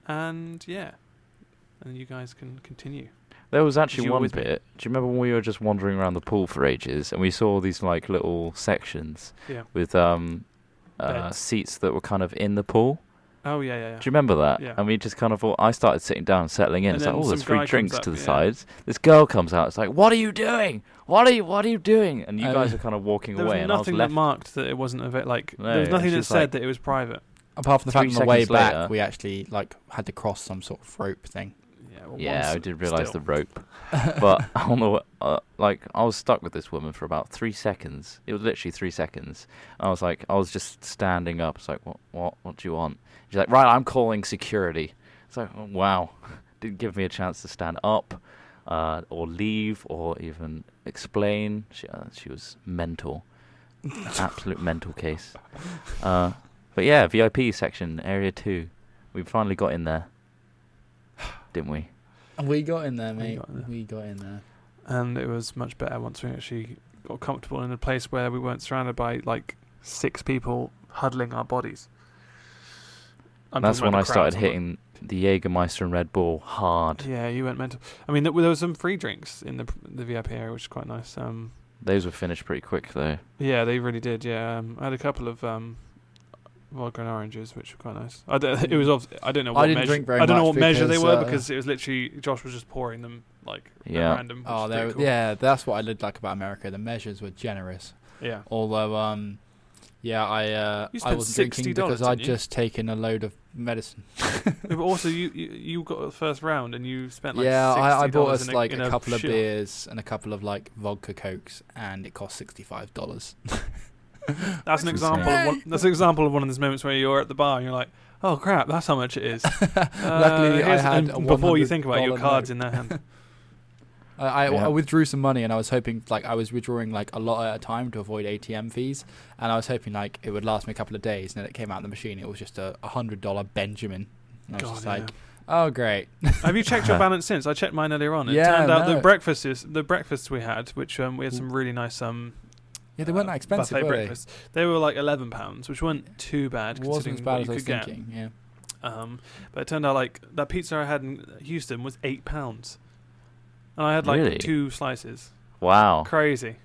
and you guys can continue. There was actually You were one with me. bit. Do you remember when we were just wandering around the pool for ages, and we saw these like little sections with Beds. seats that were kind of in the pool? Oh yeah. Do you remember that? Yeah. And we just kind of thought, I started sitting down and settling in. And It's like, then oh, there's some free guy drinks comes to up, the yeah. sides. This girl comes out. It's like, what are you doing? What are you doing? And you Oh, guys yeah. are kind of walking There away, was and I was nothing that left. marked that it wasn't there was No, nothing it's that just said like- that it was private. Apart from the fact 3 on the way seconds later- back, we actually had to cross some sort of rope thing. Yeah, I did realise still. the rope, but I don't know. I was stuck with this woman for about 3 seconds. It was literally 3 seconds. I was just standing up. It's like, what do you want? She's like, right, I'm calling security. It's like, oh, wow, didn't give me a chance to stand up, or leave, or even explain. She was mental, absolute mental case. But yeah, VIP section, area 2. We finally got in there, didn't we? We got in there, We mate. got in there. We got in there. And it was much better once we actually got comfortable in a place where we weren't surrounded by like 6 people huddling our bodies. That's when I started hitting the Jägermeister and Red Bull hard. Yeah, you went mental. I mean, there were some free drinks in the VIP area, which is quite nice. Those were finished pretty quick though. Yeah, they really did. Yeah, I had a couple of vodka and oranges, which were quite nice. I don't know what didn't measure. drink very I don't know much what measure they because, were because it was literally Josh was just pouring them like at Yeah. random. Which Oh, is pretty cool. yeah, that's what I did like about America. The measures were generous. Yeah. Although, You I spent wasn't drinking $60, because I'd didn't you? just taken a load of medicine. But also, you got the first round and you spent like Yeah, I bought $60 us like in a couple of shill. beers and a couple of like vodka cokes, and it cost $65. That's an example. That's an example of one of those moments where you're at the bar and you're like, "Oh crap, that's how much it is." Luckily, I had and before you think about it, your $100 cards note. in their hand. I withdrew some money, and I was hoping, like, I was withdrawing like a lot at a time to avoid ATM fees, and I was hoping like it would last me a couple of days, and then it came out of the machine. It was just a $100 Benjamin. And I was just like, oh great. Have you checked your balance since? I checked mine earlier on. It turned out the breakfasts we had, which we had some really nice yeah, they weren't that expensive, buffet were breakfasts. They were like £11, which weren't too bad they? Wasn't considering as bad what as you I was could get. thinking. Yeah. But it turned out like that pizza I had in Houston was £8, and I had like Really? 2 slices. Wow. Crazy.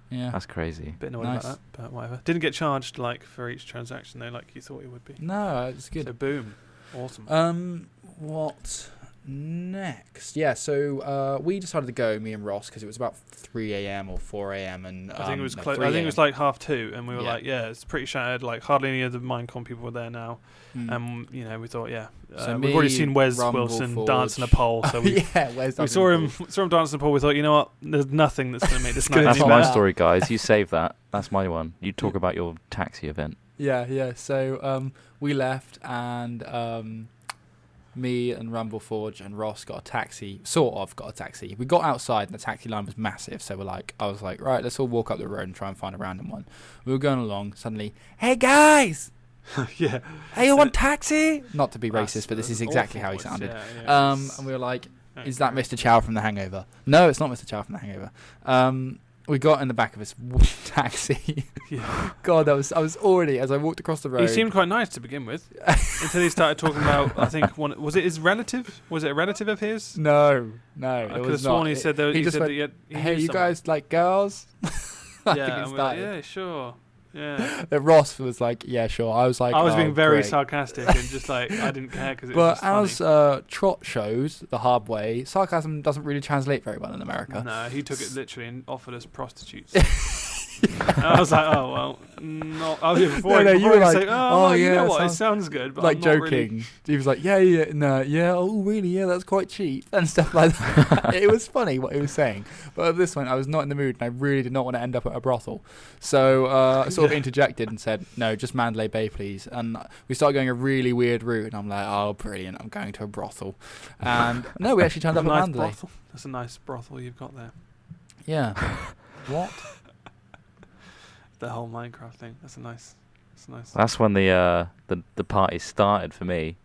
Yeah. That's crazy. Bit annoyed Nice. about that, but whatever. Didn't get charged like for each transaction though, like you thought it would be. No, it's good. So boom, awesome. What next? Yeah, so we decided to go, me and Ross, because it was about 3 a.m. or 4 a.m. and I think it was no, close. 3 I think it was a.m.. like 2:30, and we were Yeah. like, yeah, it's pretty shattered. Like hardly any of the Minecon people were there now, and we thought, yeah, So we've already me, seen Wes Rumble Wilson Forge. dancing a pole, so we yeah, where's we saw him dancing a pole. We thought, you know what, there's nothing that's going to make this night gonna any That's top my better. that. story, guys. You save that. That's my one. You talk about your taxi event. Yeah. So we left, and me and Rumble Forge and Ross got a taxi. We got outside, and the taxi line was massive. So I was like, right, let's all walk up the road and try and find a random one. We were going along. Suddenly, hey guys, Yeah, hey, you want taxi? Not to be That's racist, but this is an exactly awful how he voice, sounded. yeah, And we were like, is that Mr. Chow from The Hangover? No, it's not Mr. Chow from The Hangover. We got in the back of his taxi. Yeah. God, I was already, as I walked across the road. He seemed quite nice to begin with, until he started talking about. I think was it his relative? Was it a relative of his? No, I it could have was sworn not. he said that. He just said went, that he hey, knew you someone. guys like girls? I Yeah, think it and we're like, started. yeah, sure. Yeah. Ross was like, yeah, sure. I was like, I was being very great. sarcastic and just like I didn't care because it was But just funny. as Trot shows the hard way, sarcasm doesn't really translate very well in America. No, he took it literally and offered us prostitutes. And I was like, oh well, not. Oh yeah, before No, I, you before were I like, say, oh, oh, well, you yeah, know what, it sounds- sounds good, but like I'm not joking. Really. He was like, yeah, oh really, yeah, that's quite cheap and stuff like that. It was funny what he was saying, but at this point I was not in the mood and I really did not want to end up at a brothel, so I sort of interjected and said, no, just Mandalay Bay please. And we started going a really weird route, and I'm like, oh brilliant, I'm going to a brothel. And no, we actually turned up at Nice Mandalay. brothel. That's a nice brothel you've got there. Yeah. What? The whole Minecraft thing. That's nice. That's when the party started for me,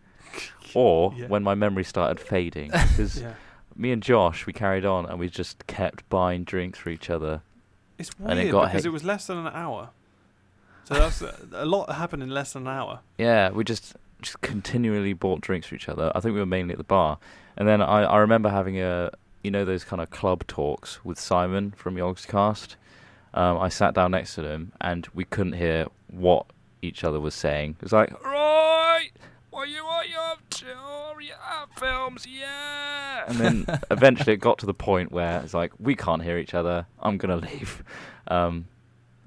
or Yeah. when my memory started fading. Because Yeah. me and Josh, we carried on and we just kept buying drinks for each other. It's And it weird got because hec- it was less than an hour. So that's a lot happened in less than an hour. Yeah, we just continually bought drinks for each other. I think we were mainly at the bar, and then I remember having those kind of club talks with Simon from Yogscast. I sat down next to him, and we couldn't hear what each other was saying. It was like, right, what you up to? Oh, yeah, films, yeah. And then eventually it got to the point where it's like, we can't hear each other. I'm gonna leave.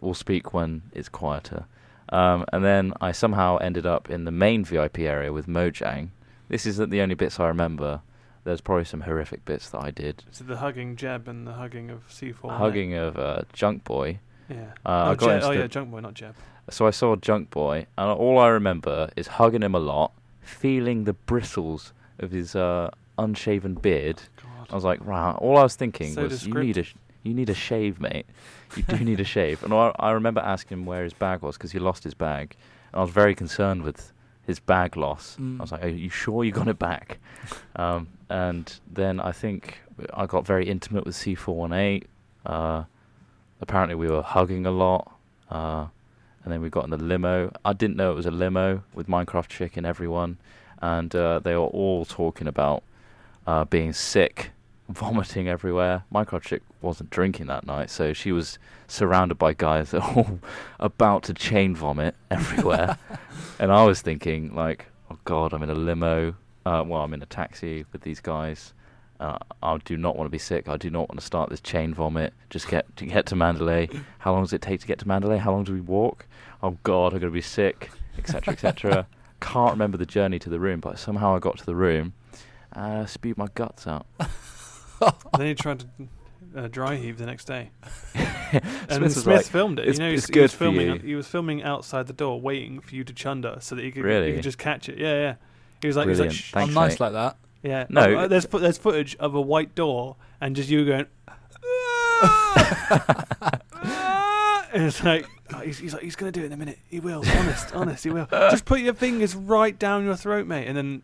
We'll speak when it's quieter. And then I somehow ended up in the main VIP area with Mojang. This isn't the only bits I remember. There's probably some horrific bits that I did. So the hugging Jeb and the hugging of C4. Hugging of Junk Boy. Yeah. I got into the- Junk Boy, not Jeb. So I saw Junk Boy, and all I remember is hugging him a lot, feeling the bristles of his unshaven beard. God. I was like, right. All I was thinking So was, you need a shave, mate. You do need a shave. And I remember asking him where his bag was, because he lost his bag, and I was very concerned with his bag loss. I was like, are you sure you got it back? And then I think I got very intimate with C418. Apparently we were hugging a lot. And then we got in the limo. I didn't know it was a limo with Minecraft Chick and everyone. And they were all talking about being sick, vomiting everywhere. Minecraft Chick wasn't drinking that night, so she was surrounded by guys that were all about to chain vomit everywhere. And I was thinking, like, oh God, I'm in a limo. I'm in a taxi with these guys. I do not want to be sick. I do not want to start this chain vomit. Just get to Mandalay. How long does it take to get to Mandalay? How long do we walk? Oh God, I'm going to be sick, etc., etc. Can't remember the journey to the room, but somehow I got to the room and I spewed my guts out. Then he tried to dry heave the next day. Smith And was Smith like, filmed it. it's he was good for filming. you. He was filming outside the door, waiting for you to chunder so that he Really? could just catch it. Yeah. He was like, Brilliant. Shh. Thanks, I'm nice mate. like that. Yeah. No. There's footage of a white door and just you going. And it's like he's like he's gonna do it in a minute. He will. Honest, he will. Just put your fingers right down your throat, mate, and then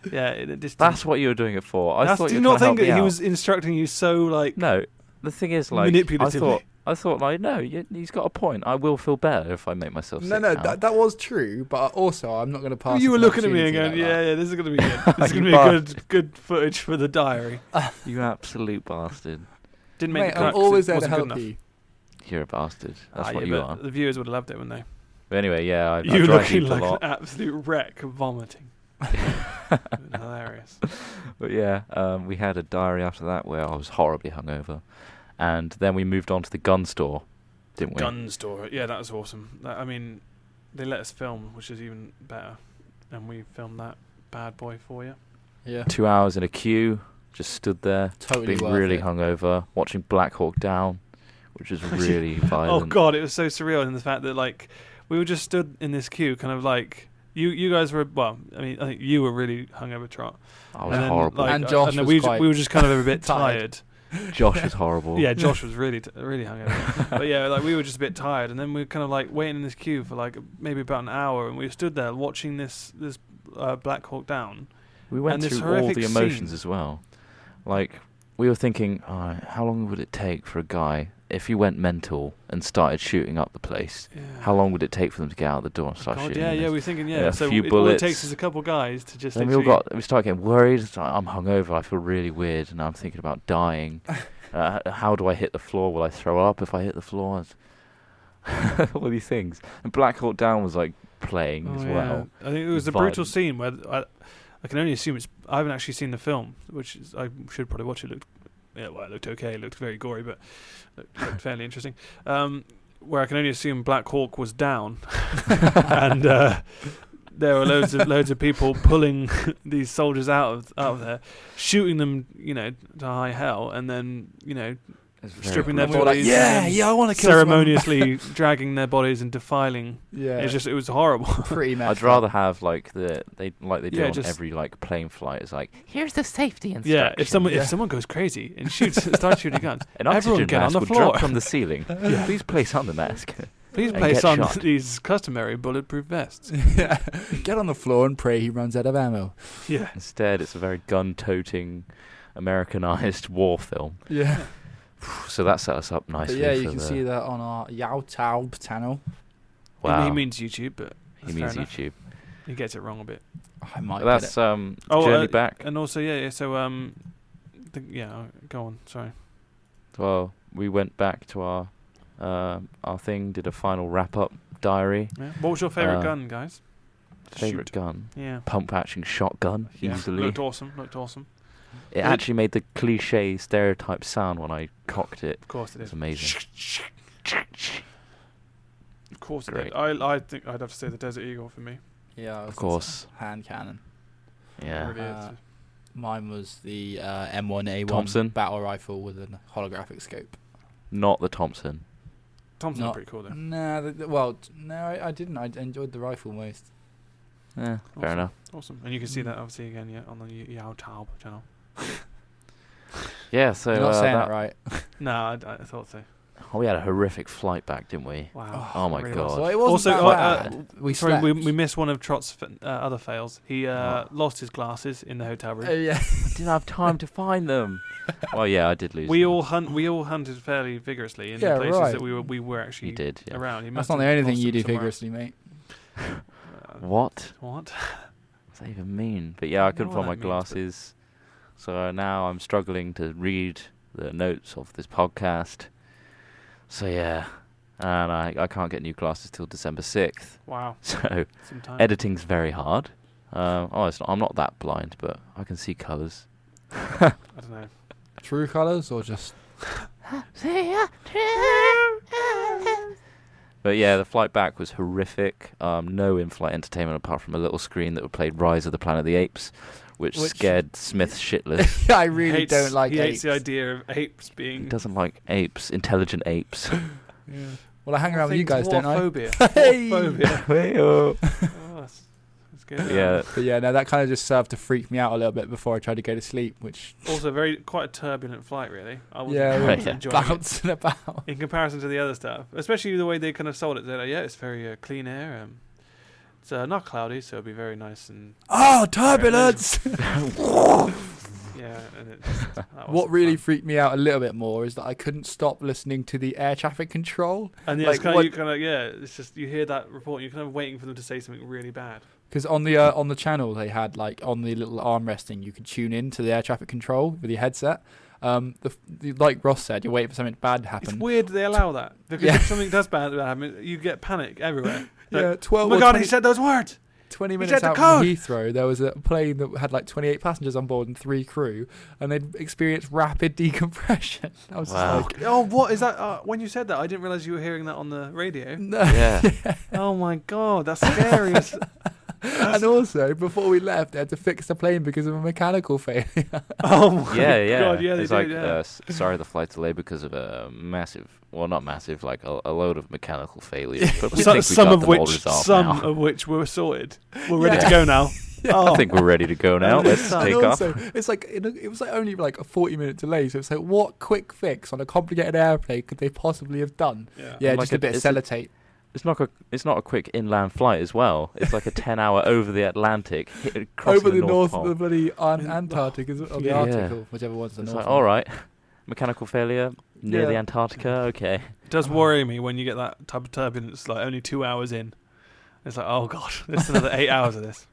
it just. That's what you were doing it for. I thought do you you were not trying think to help that me he out. was instructing you so like? No, the thing is, like, Manipulatively. I thought, like, no, he's got a point. I will feel better if I make myself sick No, now. that was true, but also I'm not going to pass. You were an looking at me and opportunity going, like that. yeah, this is gonna be good. This is You gonna be good footage for the diary. You absolute bastard. Didn't make Mate, the cut I'm 'cause always it there to wasn't good help enough. you. You're a bastard. That's Ah, what yeah, you but are. the viewers would have loved it, wouldn't they? But anyway, yeah, I You dry looking heaved a like an lot. absolute wreck, vomiting. Hilarious. But yeah, we had a diary after that where I was horribly hungover, and then we moved on to the gun store, didn't we? Gun store. Yeah, that was awesome. I mean, they let us film, which is even better, and we filmed that bad boy for you. Yeah, 2 hours in a queue, just stood there, totally being worth really it. hungover, watching Black Hawk Down, which was really Oh violent. god, it was so surreal in the fact that like we were just stood in this queue, kind of like you guys were. Well, I mean, I think you were really hungover, Trot. I was And then, horrible. And Josh was we quite were just kind of a bit tired. tired. Josh was horrible. Yeah, Josh was really hungover. But yeah, like we were just a bit tired, and then we were kind of like waiting in this queue for like maybe about an hour, and we stood there watching this Black Hawk Down. We went and this through all horrific the emotions scene. as well. Like, we were thinking, how long would it take for a guy, if he went mental and started shooting up the place, Yeah. how long would it take for them to get out of the door and start God, shooting? yeah, at we us? were thinking, Yeah, a so few all it bullets. takes is a couple guys to just. Then we started getting worried. It's like, I'm hungover. I feel really weird, and I'm thinking about dying. How do I hit the floor? Will I throw up if I hit the floor? All these things. And Black Hawk Down was like playing as well. I think it was a brutal scene where I can only assume I haven't actually seen the film, which is, I should probably watch it. It looked okay. It looked very gory, but it looked fairly interesting. Where I can only assume Black Hawk was down, and there were loads of people pulling these soldiers out of there, shooting them, to high hell, and then stripping their brutal. bodies. Yeah, and I want to kill ceremoniously dragging their bodies and defiling. Yeah, It was horrible. pretty messed I'd rather up. have like they do Yeah, on just- every like plane flight. It's like, here's the safety instructions. Yeah, if someone goes crazy and starts shooting guns, An everyone oxygen get on mask the will floor. drop from the ceiling. Please place on the mask. Please and place get on shot. these customary bulletproof vests. Yeah. Get on the floor and pray he runs out of ammo. Yeah. Instead, it's a very gun-toting, Americanized war film. Yeah. So that set us up nicely. But yeah, you for can the- see that on our YouTube channel. Wow. He means YouTube, but He that's means fair enough. YouTube. He gets it wrong a bit. I might Well, get that's it. Journey Back. And also, so go on. Sorry. Well, we went back to our thing, did a final wrap-up diary. Yeah. What was your favorite Uh, gun, guys? Favorite Shoot. gun? Yeah. Pump-action shotgun, Yeah. easily. Looked awesome. It actually made the cliche stereotype sound when I cocked it. Of course it It's is. amazing. Of course it Great. is. I think I'd have to say the Desert Eagle for me. Yeah, Of course. hand cannon. Yeah. It really is. Mine was the M1A1 Thompson? battle rifle with a holographic scope. Not the Thompson. Thompson's Not- pretty cool though. No, I didn't. I enjoyed the rifle most. Yeah, fair Awesome. enough. Awesome. And you can see that obviously again, on the YouTube channel. Yeah, so You're not saying that, it right. No, I thought so. we had a horrific flight back, didn't we? Wow. Oh my Really God. was. Well, it wasn't Also, that bad. We Sorry, slept. we missed one of Trot's other fails. He lost his glasses in the hotel room. Oh yeah. I didn't have time to find them. Well, yeah, I did lose. We them. all hunted fairly vigorously in Yeah, the places right. that we were actually You did, yeah. around. He That's must not the have only thing lost you them do somewhere. vigorously, mate. What? What? What does that even mean? But yeah, I couldn't know what find my that means, but- glasses. So now I'm struggling to read the notes of this podcast. So yeah, and I can't get new glasses till December 6th. Wow. So Some time. editing's very hard. I'm not that blind, but I can see colours. I don't know. True colours or just? But yeah, the flight back was horrific. No in-flight entertainment apart from a little screen that played Rise of the Planet of the Apes, which scared Smith shitless. I really don't like He apes. hates the idea of apes He being. doesn't like apes, intelligent apes. Yeah. Well, I hang around with you guys, don't I? Phobia. Hey! Phobia. Oh, That's good. yeah. But yeah, no, that kind of just served to freak me out a little bit before I tried to go to sleep, which Also, quite a turbulent flight, really. I wasn't yeah, right, was yeah. enjoying it bouncing about. in comparison to the other stuff, especially the way they kind of sold it. They're like, yeah, it's very clean air. It's not cloudy, so it'll be very nice and Oh, turbulence! yeah. And What really freaked me out a little bit more is that I couldn't stop listening to the air traffic control. And yeah, like, it's kind what- of it's just you hear that report, and you're kind of waiting for them to say something really bad. Because on the channel they had like on the little armrest thing, you could tune in to the air traffic control with your headset. Like Ross said, you're waiting for something bad to happen. It's weird they allow that because Yeah. if something does bad happen, you get panic everywhere. Yeah, Like, 12 oh my or god, 20 he said those words. 20 He minutes said out the from code. Heathrow, there was a plane that had like 28 passengers on board and 3 crew, and they'd experienced rapid decompression. I was Wow. just like, Oh, what is that? When you said that, I didn't realize you were hearing that on the radio. no. Yeah. Oh my god, that's scary. And also, before we left, they had to fix the plane because of a mechanical failure. Oh my Yeah. god, yeah, they It's did, like, yeah. sorry, the flight's delayed because of a massive, well, not massive, like a load of mechanical failures. But we think we've some got of them all which, resolved some now. of which were sorted. We're ready Yeah. to go now. Oh, I think we're ready to go now. And Let's also- take And off. also, it's like it was like only like a 40-minute delay. So it's like, what quick fix on a complicated airplane could they possibly have done? yeah. Yeah, Like just a bit of it's a- sellotape. It's not a quick inland flight as well. It's like a 10-hour over the Atlantic, crossing Over the North north of the Pole. bloody Antarctic, or the Yeah. Arctic, or whichever one's the It's north. like, all right, mechanical failure near the Yeah. Antarctica. Okay. It does worry me when you get that type of turbulence, like only 2 hours in. It's like, oh god, there's another 8 hours of this.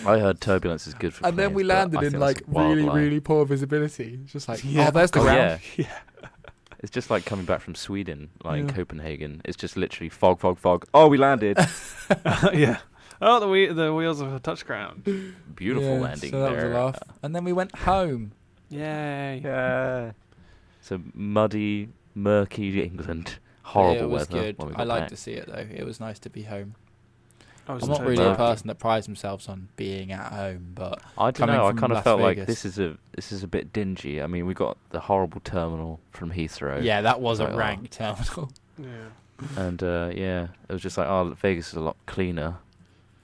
I heard turbulence is good for And then we planes, but landed I in think like that's a wild really, lie. really poor visibility. It's just like, Yeah. oh, there's the Oh, ground. yeah. It's just like coming back from Sweden, like in Yeah. Copenhagen. It's just literally fog, fog, fog. Oh, we landed. Yeah. Oh, the wheels have touched ground. Beautiful Yeah, landing so that there. was a laugh. And then we went home. Yay. Yeah. So muddy, murky England. Horrible It was weather. good. When we I got liked back. to see it though. It was nice to be home. I was I'm not so really a tired. person that prides themselves on being at home, but I don't coming know. I from kind of Las felt like Vegas. this is a bit dingy. I mean, we got the horrible terminal from Heathrow. yeah, that was a Right, rank terminal. Yeah. And yeah, it was just like, oh, Vegas is a lot cleaner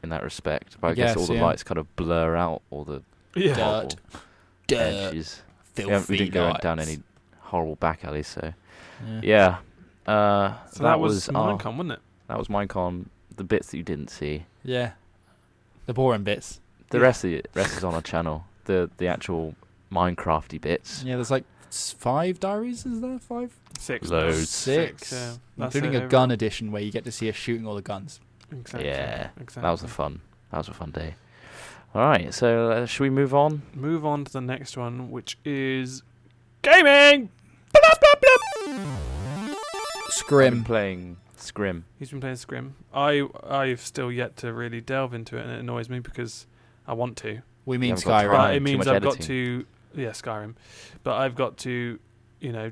in that respect. But I I guess all guess, the yeah. lights kind of blur out all the Yeah. Dirt. horrible edges. We didn't go down any horrible back alleys, so yeah. So that was Minecon, wasn't it? That was Minecon. The bits that you didn't see. Yeah. The boring bits. The Yeah. rest is on our channel. The actual Minecrafty bits. Yeah, there's like 5 diaries, is there? 5? 6. Loads. 6. Yeah. That's Including it, a gun edition where you get to see us shooting all the guns. Exactly. Yeah, Exactly. That was a fun day. All right, so should we move on? Move on to the next one, which is gaming. I've been Scrim. playing Scrim. He's been playing Scrim. I've still yet to really delve into it, and it annoys me because I want to. We mean haven't got Skyrim. time. But it Too means much I've got editing. to, Skyrim. But I've got to,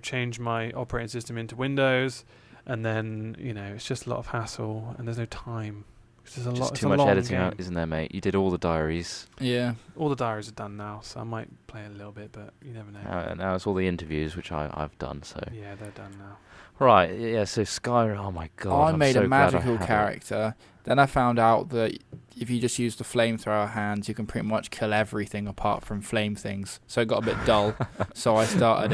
change my operating system into Windows, and then it's just a lot of hassle, and there's no time. 'Cause there's a lot. Just It's too a much long editing game. out, isn't there, mate? You did all the diaries. Yeah. All the diaries are done now, so I might play a little bit, but you never know. Now it's all the interviews, which I've done. So Yeah, they're done now. right, yeah. So Skyrim. Oh my god! I I'm made so a glad I magical have it. character. Then I found out that if you just use the flamethrower hands, you can pretty much kill everything apart from flame things. So it got a bit dull. So I started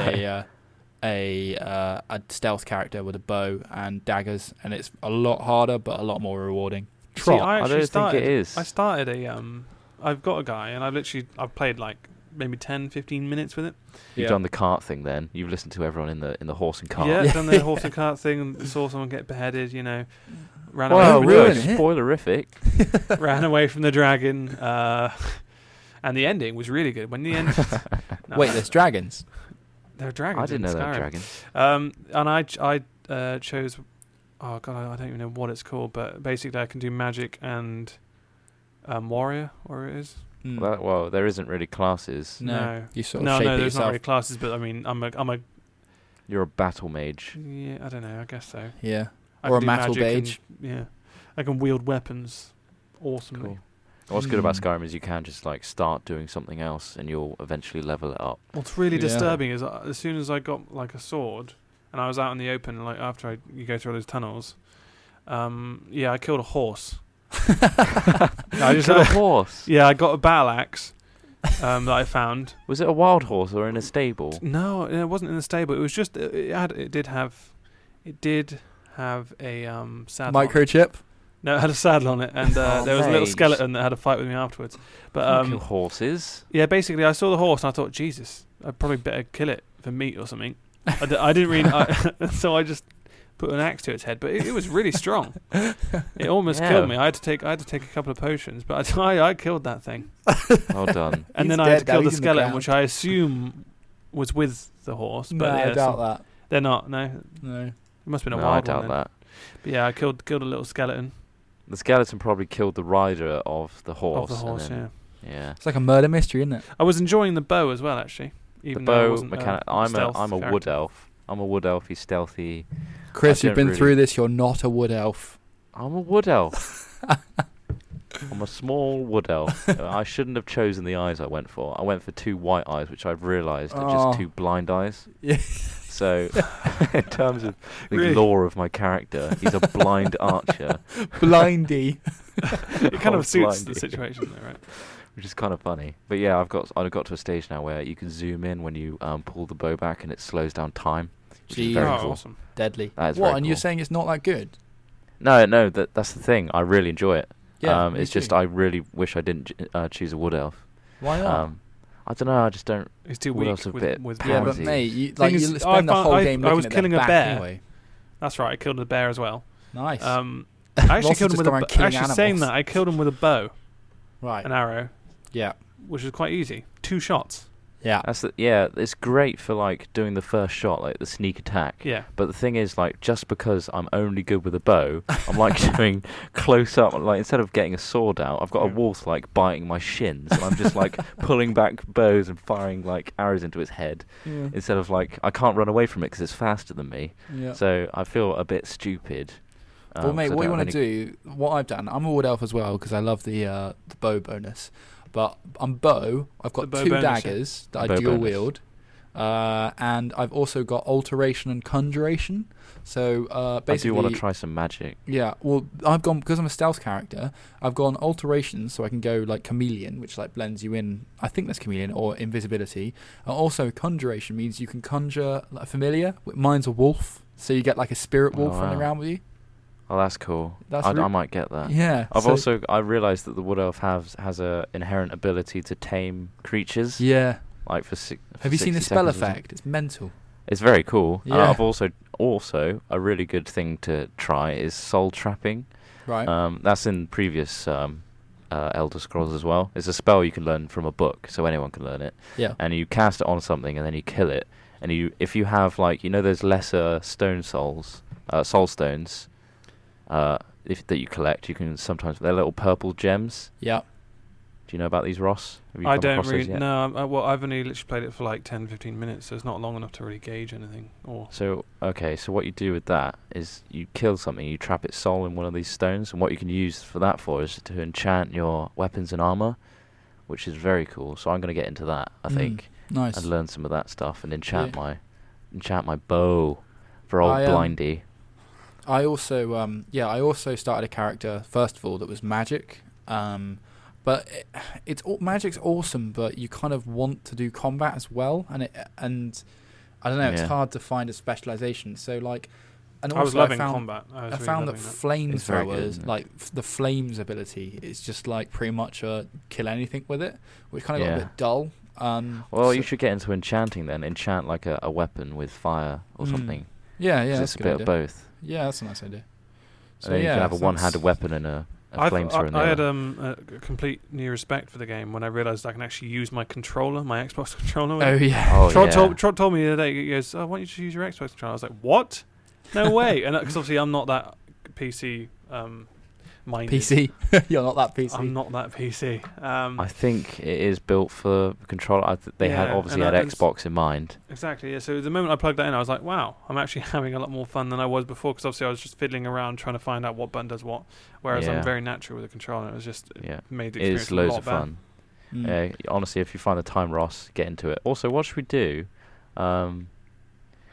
a stealth character with a bow and daggers, and it's a lot harder but a lot more rewarding. See, Trot. I I actually don't started. think it is. I started I've got a guy, and I've played like maybe 10, 15 minutes with it. You've Yeah. done the cart thing, then. You've listened to everyone in the horse and cart. Yeah, Yeah. done the horse and cart thing, and saw someone get beheaded. Ran Wow, away. ruin really it. spoilerific. Ran away from the dragon. And the ending was really good. When the end, no, Wait, there's dragons. there are dragons. I didn't know in there were Skyrim. dragons. And I chose. Oh god, I don't even know what it's called, but basically I can do magic and warrior, or it is. Mm. Well, there isn't really classes. No, you sort of No, shape no, it there's not yourself. really classes, but I mean, I'm a. You're a battle mage. Yeah, I don't know. I guess so. Yeah. I Or can a do metal magic and- mage. yeah, I can wield weapons awesomely. Cool. What's good about Skyrim is you can just like start doing something else and you'll eventually level it up. What's really disturbing is as soon as I got like a sword and I was out in the open, like after you go through all those tunnels, I killed a horse. I just killed a horse. Yeah, I got a battle axe that I found. Was it a wild horse or in a stable? No, it wasn't in the stable. It was just it did have a saddle. Microchip. No, it had a saddle on it, and there was a little skeleton that had a fight with me afterwards. But kill horses. Yeah, basically, I saw the horse and I thought, Jesus, I'd probably better kill it for meat or something. I didn't really, so I just put an axe to its head. But it was really strong. It almost killed me. I had to take a couple of potions, but I killed that thing. Well done. And then I had to kill the skeleton, which I assume was with the horse. But I doubt that. They're not. No. It must have been a wild one. I doubt that. But yeah, I killed a little skeleton. The skeleton probably killed the rider of the horse. Yeah. It's like a murder mystery, isn't it? I was enjoying the bow as well, actually. Even the though I bow wasn't mechanic. I'm a wood elf. I'm a wood elf. He's stealthy. Chris, you've been through this. You're not a wood elf. I'm a wood elf. I'm a small wood elf. I shouldn't have chosen the eyes I went for. I went for 2 white eyes, which I've realised are just 2 blind eyes. Yeah. So, in terms of the lore of my character, he's a blind archer. Blindy. It kind of suits the situation, though, right? Which is kind of funny. But yeah, I've got to a stage now where you can zoom in when you pull the bow back, and it slows down time. Which is very cool. Awesome. Deadly. That is what? very And cool. you're saying it's not that good? No, that's the thing. I really enjoy it. Yeah, it's just I really wish I didn't choose a wood elf. Why not? I don't know. I just don't. He's too wood weak elf's a bit with yeah, but pansy. mate, you spend the whole game I looking was at killing their a back bear. anyway. That's right. I killed a bear as well. Nice. I actually killed him with a killing actually saying animals. that I killed him with a bow, Right. an arrow, Yeah. which is quite easy. 2 shots. Yeah. It's great for like doing the first shot, like the sneak attack. Yeah. But the thing is, like, just because I'm only good with a bow, I'm like doing close up. Like instead of getting a sword out, I've got a wolf like biting my shins, and I'm just like pulling back bows and firing like arrows into its head. Yeah. Instead of like I can't run away from it because it's faster than me. Yeah. So I feel a bit stupid. Well, mate, what you want to do? What I've done, I'm a wood elf as well because I love the bow bonus. But on bow, I've got 2 daggers that I dual wield, and I've also got alteration and conjuration. So basically, I do want to try some magic. Yeah, well, I've gone because I'm a stealth character. I've gone alteration, so I can go like chameleon, which like blends you in. I think that's chameleon or invisibility. And also conjuration means you can conjure like, a familiar. Mine's a wolf, so you get like a spirit wolf running around with you. Oh, that's cool. That's I might get that. Yeah. I realised that the wood elf has a inherent ability to tame creatures. Yeah. Like Have you seen the spell effect? It's mental. It's very cool. Yeah. I've also a really good thing to try is soul trapping. Right. That's in previous Elder Scrolls as well. It's a spell you can learn from a book, so anyone can learn it. Yeah. And you cast it on something, and then you kill it. And if you have like those lesser soul stones. That you collect, you can sometimes they're little purple gems. Yeah. Do you know about these, Ross? Have you I come don't across those really. yet? No, I've only literally played it for like 10-15 minutes, so it's not long enough to really gauge anything. So what you do with that is you kill something, you trap its soul in one of these stones, and what you can use for that is to enchant your weapons and armor, which is very cool. So I'm going to get into that, I think, nice, and learn some of that stuff and enchant my bow for old Blindy. I also started a character first of all that was magic, but magic's awesome, but you kind of want to do combat as well, and I don't know, it's hard to find a specialization. So like, and also I was loving combat. I found that flamethrowers, like the flames ability, is just like pretty much kill anything with it, which kind of got a bit dull. You should get into enchanting then. Enchant like a weapon with fire or something. Yeah, it's a bit of both. Yeah, that's a nice idea. So then you can have a one-handed weapon and a flamethrower. I had a complete new respect for the game when I realised I can actually use my controller, my Xbox controller. Oh yeah. Trot told me the other day. He goes, "Oh, why don't you just use your Xbox controller?" I was like, "What? No way!" And because obviously I'm not that PC minded. PC. You're not that PC. I'm not that PC. I think it is built for controller. They had Yeah, obviously and had Xbox in mind. Exactly, yeah. So the moment I plugged that in, I was like, wow, I'm actually having a lot more fun than I was before, because obviously I was just fiddling around trying to find out what button does what, whereas Yeah. I'm very natural with a controller. It was just made the It experience is a loads lot of better. fun. Mm. Honestly, if you find the time, Ross, get into it. Also, what should we do?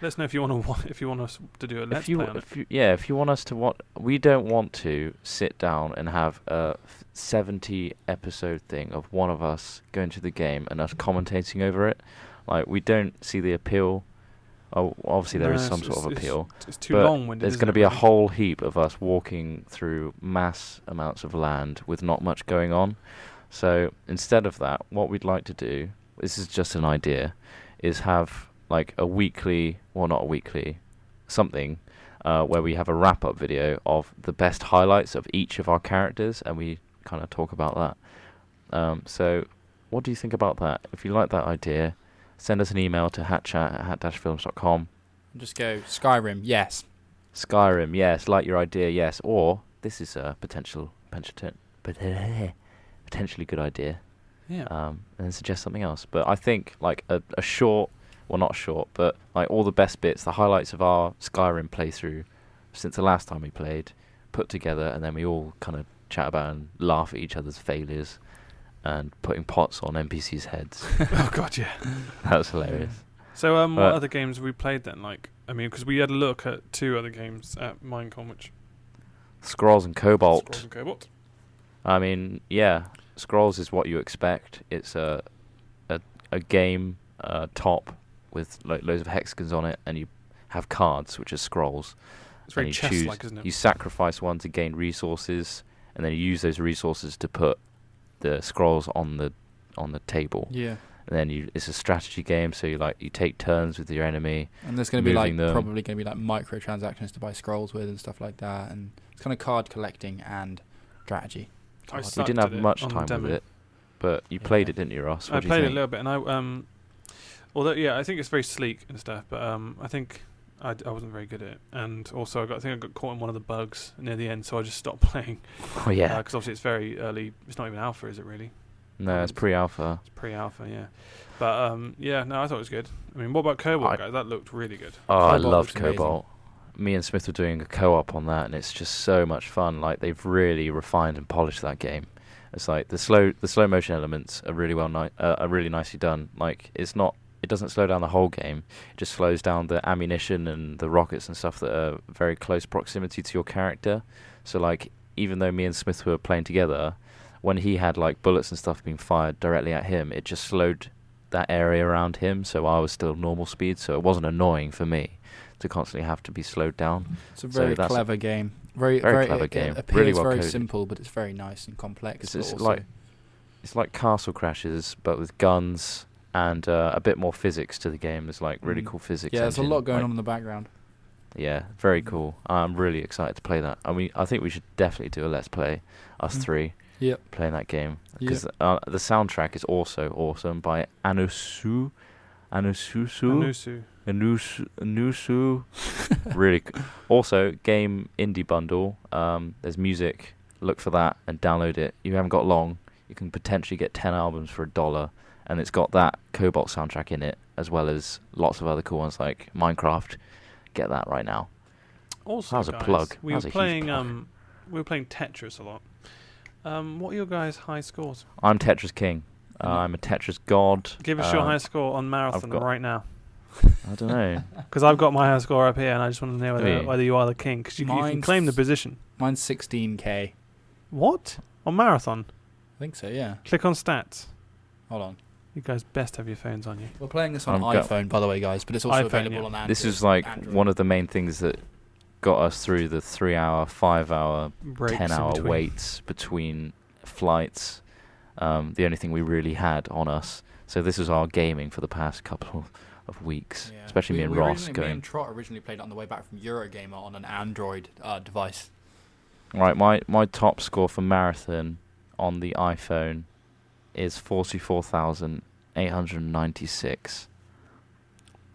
Let us know if you want us to do a let's play on it. If you want us to watch, we don't want to sit down and have a 70 episode thing of one of us going to the game and us commentating over it. Like, we don't see the appeal. Oh, obviously there is some sort of appeal. It's too but long-winded. There's going to be a whole heap of us walking through mass amounts of land with not much going on. So instead of that, what we'd like to do, this is just an idea, is have like a weekly, well, not a weekly, something where we have a wrap-up video of the best highlights of each of our characters, and we kind of talk about that. So what do you think about that? If you like that idea, send us an email to hatchat@hat-films.com. Just go Skyrim, yes. Skyrim, yes. Like your idea, yes. Or this is a potentially good idea. Yeah. And then suggest something else. But I think like a short, well, not short, but like all the best bits, the highlights of our Skyrim playthrough since the last time we played, put together, and then we all kind of chat about and laugh at each other's failures and putting pots on NPCs' heads. Oh god, yeah. That was hilarious. So what other games have we played then? Like, I mean, because we had a look at 2 other games at Minecon, which Scrolls and Cobalt. Scrolls and Cobalt. I mean, yeah, Scrolls is what you expect. It's a game top with loads of hexagons on it, and you have cards, which are scrolls. It's very and you chess-like, isn't it? You sacrifice one to gain resources, and then you use those resources to put the scrolls on the table. Yeah. And then it's a strategy game, so you take turns with your enemy. And there's going to be like them. probably going to be like microtransactions to buy scrolls with and stuff like that, and it's kind of card collecting and strategy. I We didn't have much on the time demo. with it, but you played it, didn't you, Ross? I What do you played it a think? little bit, and I although I think it's very sleek and stuff, but I think I wasn't very good at it, and also I think I got caught in one of the bugs near the end, so I just stopped playing. Oh yeah. Because obviously it's very early. It's not even alpha, is it really? No, it's pre-alpha. It's pre-alpha, yeah. But no, I thought it was good. I mean, what about Cobalt, guys? That looked really good. Oh, I Cobalt loved looks amazing. Cobalt. Me and Smith were doing a co-op on that, and it's just so much fun. Like, they've really refined and polished that game. It's like the slow motion elements are really are really nicely done. Like, it doesn't slow down the whole game. It just slows down the ammunition and the rockets and stuff that are very close proximity to your character. So like, even though me and Smith were playing together, when he had like bullets and stuff being fired directly at him, it just slowed that area around him, so I was still normal speed, so it wasn't annoying for me to constantly have to be slowed down. It's a very clever game. Very clever game. It appears Really well very coded. simple, but it's very nice and complex. It's like Castle Crashers, but with guns and a bit more physics to the game. There's like really cool physics. Yeah, there's a engine, lot going like- on in the background. Yeah, very cool. I'm really excited to play that. I mean, I think we should definitely do a let's play, us three, Yep. playing that game. Because the soundtrack is also awesome by Anusu. Really also game indie bundle. There's music, look for that and download it. You haven't got long. You can potentially get 10 albums for $1, and it's got that Cobalt soundtrack in it, as well as lots of other cool ones like Minecraft. Get that right now. Also, That was a guys, plug. We That were was a huge playing plug. we were playing Tetris a lot. What are your guys' high scores? I'm Tetris King. I'm a Tetris god. Give us your high score on Marathon got- right now. I don't know. Because I've got my high score up here, and I just want to know Have you? whether you are the king. Because you can Mine's- claim the position. Mine's 16k. What? On Marathon? I think so, yeah. Click on stats. Hold on. You guys best have your phones on you. We're playing this on I'm iPhone, by the way, guys, but it's also iPhone, available yeah. on Android. This is like Android. one of the main things that got us through the 3-hour, 5-hour, Breaks 10-hour in between. waits between flights. The only thing we really had on us. So this is our gaming for the past couple of weeks, Yeah. especially me and We Ross Me going. and Trot originally played it on the way back from Eurogamer on an Android device. Right, my top score for Marathon on the iPhone is 44,896.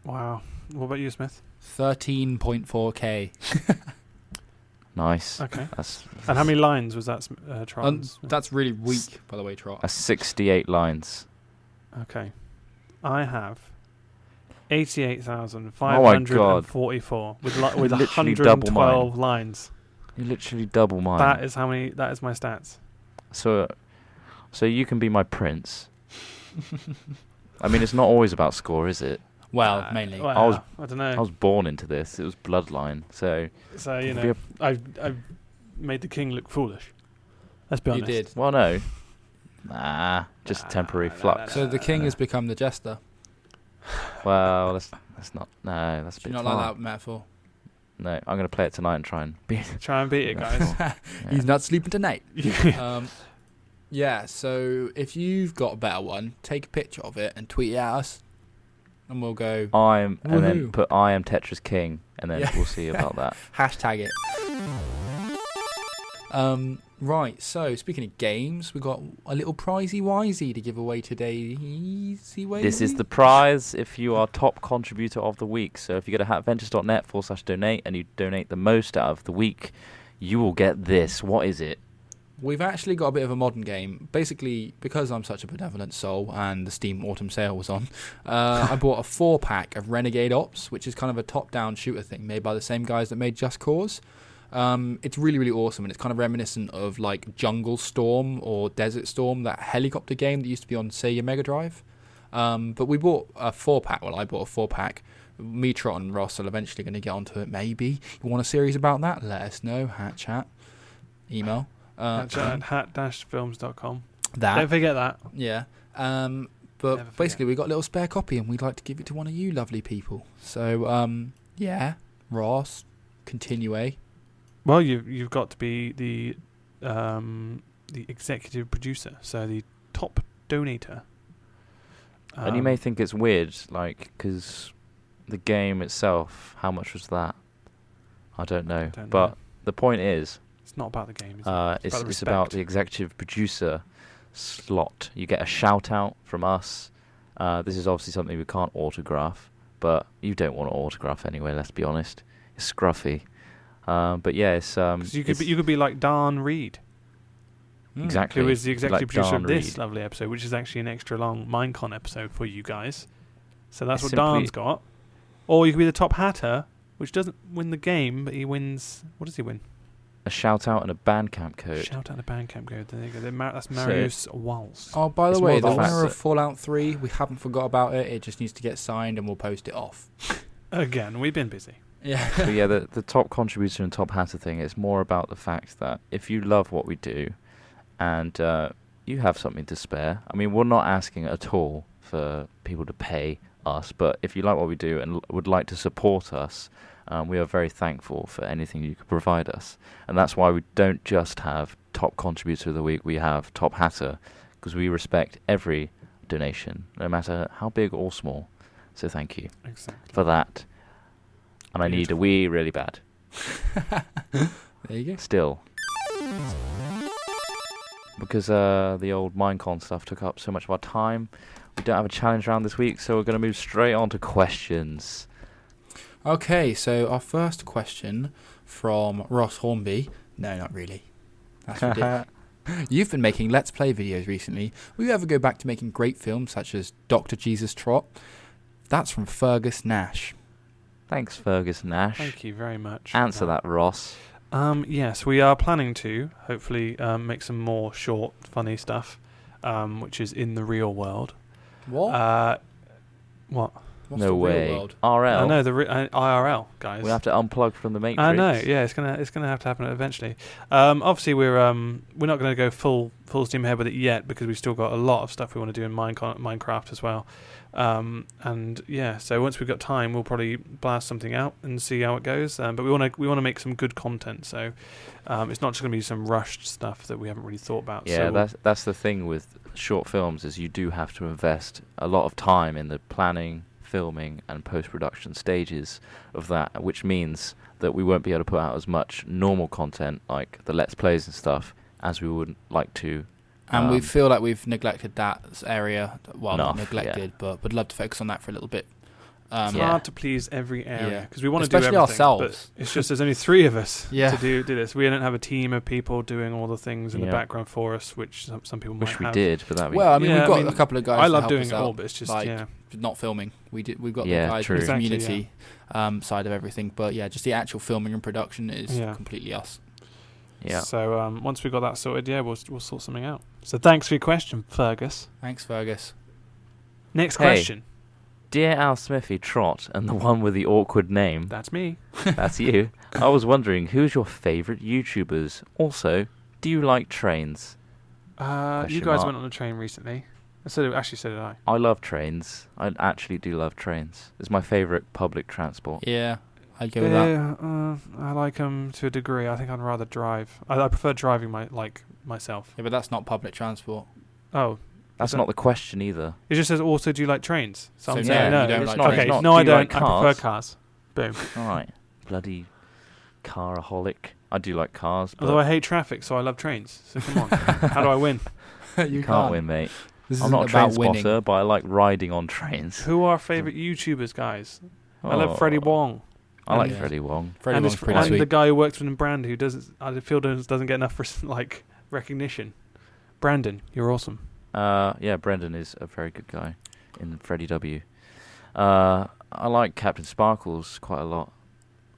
Wow. What about you, Smith? 13.4k. Nice. Okay. That's And how many lines was that, Trons? That's really weak, by the way, Trot. 68 lines. Okay. I have 88,544 with Literally double 112 lines. You literally double mine. That is my stats. So you can be my prince. I mean, it's not always about score, is it? Well, mainly. Well, I don't know. I was born into this. It was bloodline. So you know, I've made the king look foolish. Let's be honest. You did. well, no. Nah, just temporary flux. So the king has become the jester. Well, that's not. No, that's a Do bit you not far. like that metaphor? No, I'm going to play it tonight and try and beat it. Try and beat it, guys. He's not sleeping tonight. Yeah, so if you've got a better one, take a picture of it and tweet it at us. And we'll go, And then Woohoo. put I am Tetris King, and then Yeah. we'll see about that. hashtag it. Right, so speaking of games, we got a little prizey wisey to give away today. Easy way. This is the prize if you are top contributor of the week. So if you go to hatventures.net/donate and you donate the most out of the week, you will get this. What is it? We've actually got a bit of a modern game. Basically, because I'm such a benevolent soul and the Steam Autumn Sale was on, I bought a 4-pack of Renegade Ops, which is kind of a top-down shooter thing made by the same guys that made Just Cause. It's really, really awesome, and it's kind of reminiscent of like Jungle Storm or Desert Storm, that helicopter game that used to be on Sega Mega Drive. But we bought a 4-pack. Well, I bought a 4-pack. Me, Trot, and Ross are eventually going to get onto it, maybe. You want a series about that? Let us know. Hat chat. Email. At hat-films.com. That. Don't forget that. Yeah. Never But forget. basically, we got a little spare copy, and we'd like to give it to one of you lovely people. So, yeah. Ross, continue. Well, you've got to be the executive producer, so the top donator. And you may think it's weird, like, because the game itself, how much was that? I don't know. But the point is, it's not about the game, is it? it's about the executive producer slot. You get a shout out from us. This is obviously something we can't autograph, but you don't want to autograph anyway. Let's be honest. It's scruffy. But yeah, it's 'Cause you could be like Dan Reed, exactly who is the executive like producer Dan of this Reed. lovely episode, which is actually an extra long Minecon episode for you guys. So that's It's what Dan's got. Or you could be the top hatter, which doesn't win the game, but he wins. What does he win? A shout out and a Bandcamp code. Shout out the Bandcamp code. There you go. That's Marius Waltz. Oh, by the It's way, more the the fact winner of that- Fallout 3, we haven't forgot about it. It just needs to get signed, and we'll post it off. Again, we've been busy. Yeah. But yeah, the top contributor and top hatter thing, it's more about the fact that if you love what we do and you have something to spare, I mean, we're not asking at all for people to pay us, but if you like what we do and would like to support us, we are very thankful for anything you could provide us. And that's why we don't just have top contributor of the week, we have top hatter, because we respect every donation, no matter how big or small. So thank you Exactly. for that. And I need a wee really bad. There you go. Still. Because the old Minecon stuff took up so much of our time, we don't have a challenge round this week, so we're going to move straight on to questions. Okay, so our first question from Ross Hornby. No, not really. That's ridiculous. You've been making Let's Play videos recently. Will you ever go back to making great films such as Dr. Jesus Trot? That's from Fergus Nash. Thanks, Fergus Nash. Thank you very much. for Answer that, Ross. Yes, we are planning to hopefully make some more short, funny stuff, which is in the real world. What? What? What's No the way. real world? RL. I know the IRL guys. We have to unplug from the Matrix. I know. Yeah, it's gonna have to happen eventually. Obviously, we're not going to go full steam ahead with it yet because we've still got a lot of stuff we want to do in Minecraft as well. And yeah, so once we've got time, we'll probably blast something out and see how it goes. But we want to make some good content, so it's not just going to be some rushed stuff that we haven't really thought about. Yeah, so that's the thing with short films is you do have to invest a lot of time in the planning, filming and post-production stages of that, which means that we won't be able to put out as much normal content like the Let's Plays and stuff as we would like to. And we feel like we've neglected that area. Well, not Enough, neglected, but would love to focus on that for a little bit It's Yeah. hard to please every area Yeah. because we want to do Especially everything. ourselves. But it's just there's only 3 of us Yeah. to do this. We don't have a team of people doing all the things in the Yeah. background for us, which some people Wish might we have. did, but that Well, I mean, Yeah, we've got I mean, a couple of guys. I to love help doing us it all, out, but it's just like, yeah. not filming. We've got Yeah, the guys true. with the Exactly, community side of everything, but yeah, just the actual filming and production is Yeah. completely us. Yeah. So once we got that sorted, yeah, we'll sort something out. So thanks for your question, Fergus. Thanks, Fergus. Next Hey. question. Dear Al Smithy Trot and the one with the awkward name, That's me. that's you. I was wondering, who's your favourite YouTubers? Also, do you like trains? You Question guys mark. went on a train recently. So did I. I love trains. I actually do love trains. It's my favourite public transport. Yeah, I'd go with that. Yeah, I like them to a degree. I think I'd rather drive. I prefer driving myself. Yeah, but that's not public transport. Oh, That's that- not the question either. it just says also, do you like trains? So I'm So saying no, no. you don't it's like not. trains. Okay, It's not. no, Do I you don't. like I cars? prefer cars. Boom. All right, bloody caraholic. I do like cars, but Although I hate traffic, so I love trains. So come on, how do I win? You can't win, mate. This I'm isn't not a train about winning. spotter, but I like riding on trains. Who are our favourite YouTubers, guys? I love Oh, Freddie Wong. I like Yeah. Freddie Wong. Freddie and Wong's his- pretty and sweet. the guy who works with him, Brand, who doesn't get enough recognition. Brandon, you're awesome. Yeah, Brendan is a very good guy in Freddie W. I like Captain Sparkles quite a lot.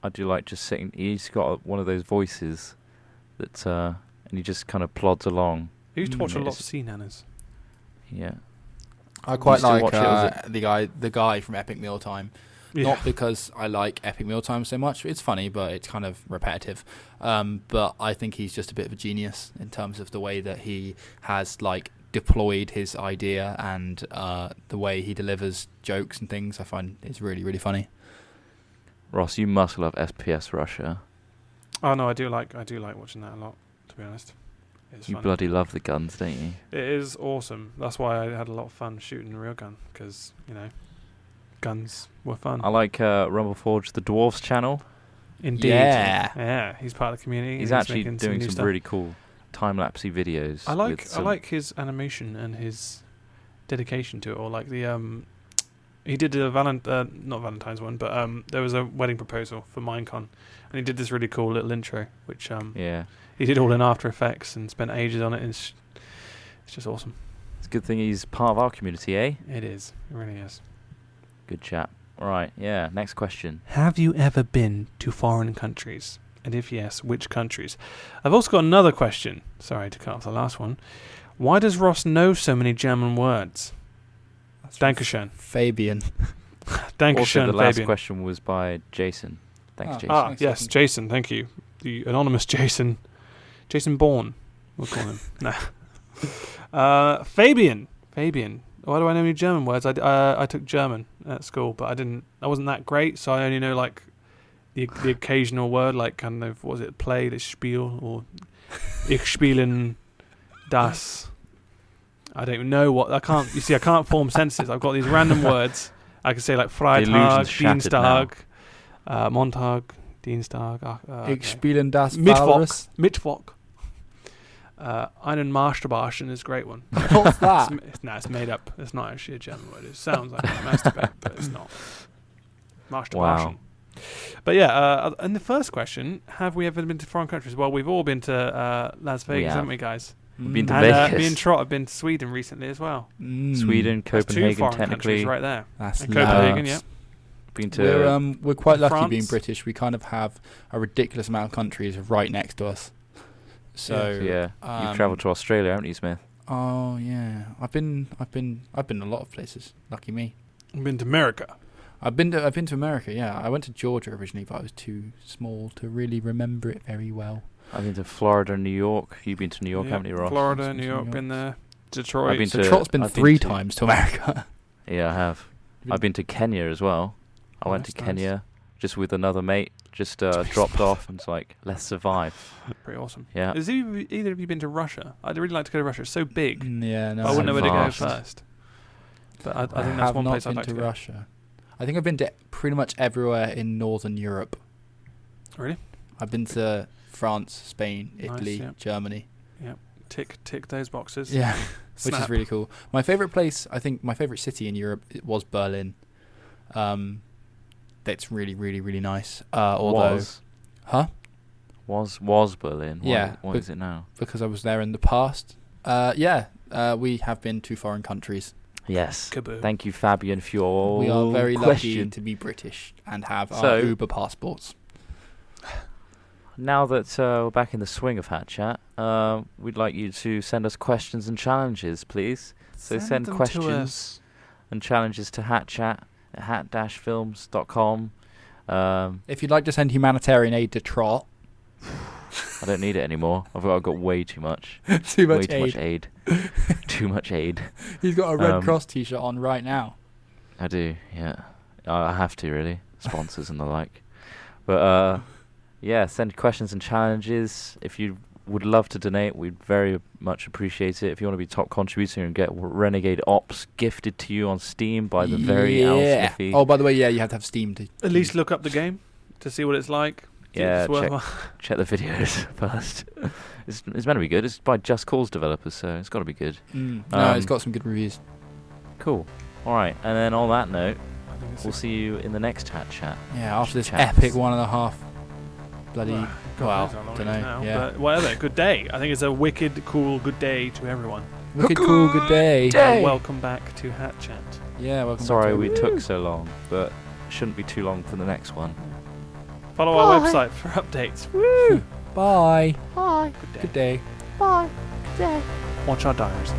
I do like just sitting. He's got one of those voices that, and he just kind of plods along. I used to watch a lot of Yes. Sea Nanas. Yeah. I quite used to like watch it, was the guy from Epic Mealtime. Not because I like Epic Mealtime so much. It's funny, but it's kind of repetitive. But I think he's just a bit of a genius in terms of the way that he has deployed his idea and the way he delivers jokes and things. I find it's really, really funny. Ross, you must love SPS Russia. Oh no, I do like watching that a lot. To be honest, it's You fun. bloody love the guns, don't you? It is awesome. That's why I had a lot of fun shooting a real gun because guns were fun. I like Rumbleforge, the Dwarves channel. Indeed. Yeah. Yeah. He's part of the community. He's and actually making doing new some stuff. really cool time-lapsey videos. I with some- like his animation and his dedication to it all. Like the he did a not Valentine's one, but there was a wedding proposal for Minecon, and he did this really cool little intro, which Yeah. he did all in After Effects and spent ages on it. And it's just awesome. It's a good thing he's part of our community, eh? It is. It really is. Good chap. All right, yeah, next question. Have you ever been to foreign countries? And if yes, which countries? I've also got another question. Sorry to cut off the last one. Why does Ross know so many German words? Dankeschön. Fabian. Dankeschön, Also, the last Fabian. question was by Jason. Thanks, Ah. Jason. Ah, Thanks, yes, Jason. Jason, thank you. The anonymous Jason. Jason Bourne, we'll call him. Nah. Fabian. Why do I know any German words? I took German at school, but I wasn't that great, so I only know the occasional word, kind of, what was it, play, das Spiel, or ich spielen das. I don't even know what, I can't form sentences. I've got these random words. I can say Freitag, illusion's shattered Dienstag, Montag, Dienstag, Ich spielen das Mittwoch. Walrus. Mittwoch. Einen Masturbation is a great one. What's that? It's made up. It's not actually a German word. It sounds like masturbate, but it's not. Masturbation. Wow. But yeah, and the first question, have we ever been to foreign countries? Well, we've all been to Las Vegas, have. haven't we, guys? We've been to And Vegas. me and Trot have been to Sweden recently as well. Sweden, That's two Copenhagen, foreign countries technically. right there. That's And Copenhagen, nuts. yeah. Been to We're quite lucky France. being British. We kind of have a ridiculous amount of countries right next to us. So yeah. You've travelled to Australia, haven't you, Smith? Oh yeah, I've been a lot of places. Lucky me. I've been to America. I've been to America. Yeah, I went to Georgia originally, but I was too small to really remember it very well. I've been to Florida, New York. You've been to New York, Yeah, haven't you, Ross? Florida, Been New to York, New been there. Detroit. I've been So to- Trot's been I've been 3 to- times to America. Yeah, I have. I've been to Kenya as well. I Oh, went to that's nice. Kenya just with another mate. Just dropped off and was like, let's survive. Pretty awesome. Yeah. Has either of you been to Russia? I'd really like to go to Russia. It's so big. Yeah, no, I wouldn't know where to go vast. first. But I I think that's have one not place I'd been like to to go. Russia. I think I've been to pretty much everywhere in Northern Europe. Really? I've been to France, Spain, Nice, Italy, yeah. Germany. Tick those boxes. Yeah, which is Snap. really cool. My favorite place, I think, my favorite city in Europe was Berlin. that's really, really, really nice. Although, was Berlin? What is it now? Because I was there in the past. We have been to foreign countries. Yes. Kaboom. Thank you, Fabian, for your We are very question. lucky to be British and have our Uber passports. Now that we're back in the swing of Hat Chat, we'd like you to send us questions and challenges, please. So send them to questions us. and challenges to hatchat@hat-films.com. If you'd like to send humanitarian aid to Trot, I don't need it anymore. I've got way too much. too Way much too much aid. aid. Too much aid. He's got a Red Cross t-shirt on right now. I do, yeah. I have to, really. Sponsors and the like. But, send questions and challenges. If you would love to donate, we'd very much appreciate it. If you want to be top contributor and get Renegade Ops gifted to you on Steam by the very Al-Smithy. Oh, by the way, you have to have Steam to... At least look up the game to see what it's like. Yeah, check the videos first. It's meant to be good. It's by Just Cause developers, so it's got to be good. It's got some good reviews. Cool. All right, and then on that note, we'll see you in the next Hat Chat. Yeah, after this Chats. epic 1.5 bloody... God knows how long it is now, but whatever, good day. I think it's a wicked, cool, good day to everyone. Wicked cool, good day. And welcome back to Hat Chat. Yeah, welcome Sorry back to we took so long, but shouldn't be too long for the next one. Follow our website for updates. Woo! Bye. Bye. Good day. Good day. Bye. Good day. Watch our diaries.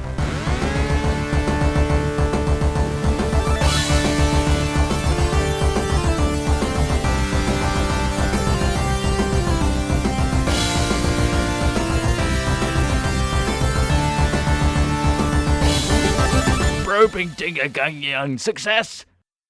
Roping Dinga Gang Young. Success!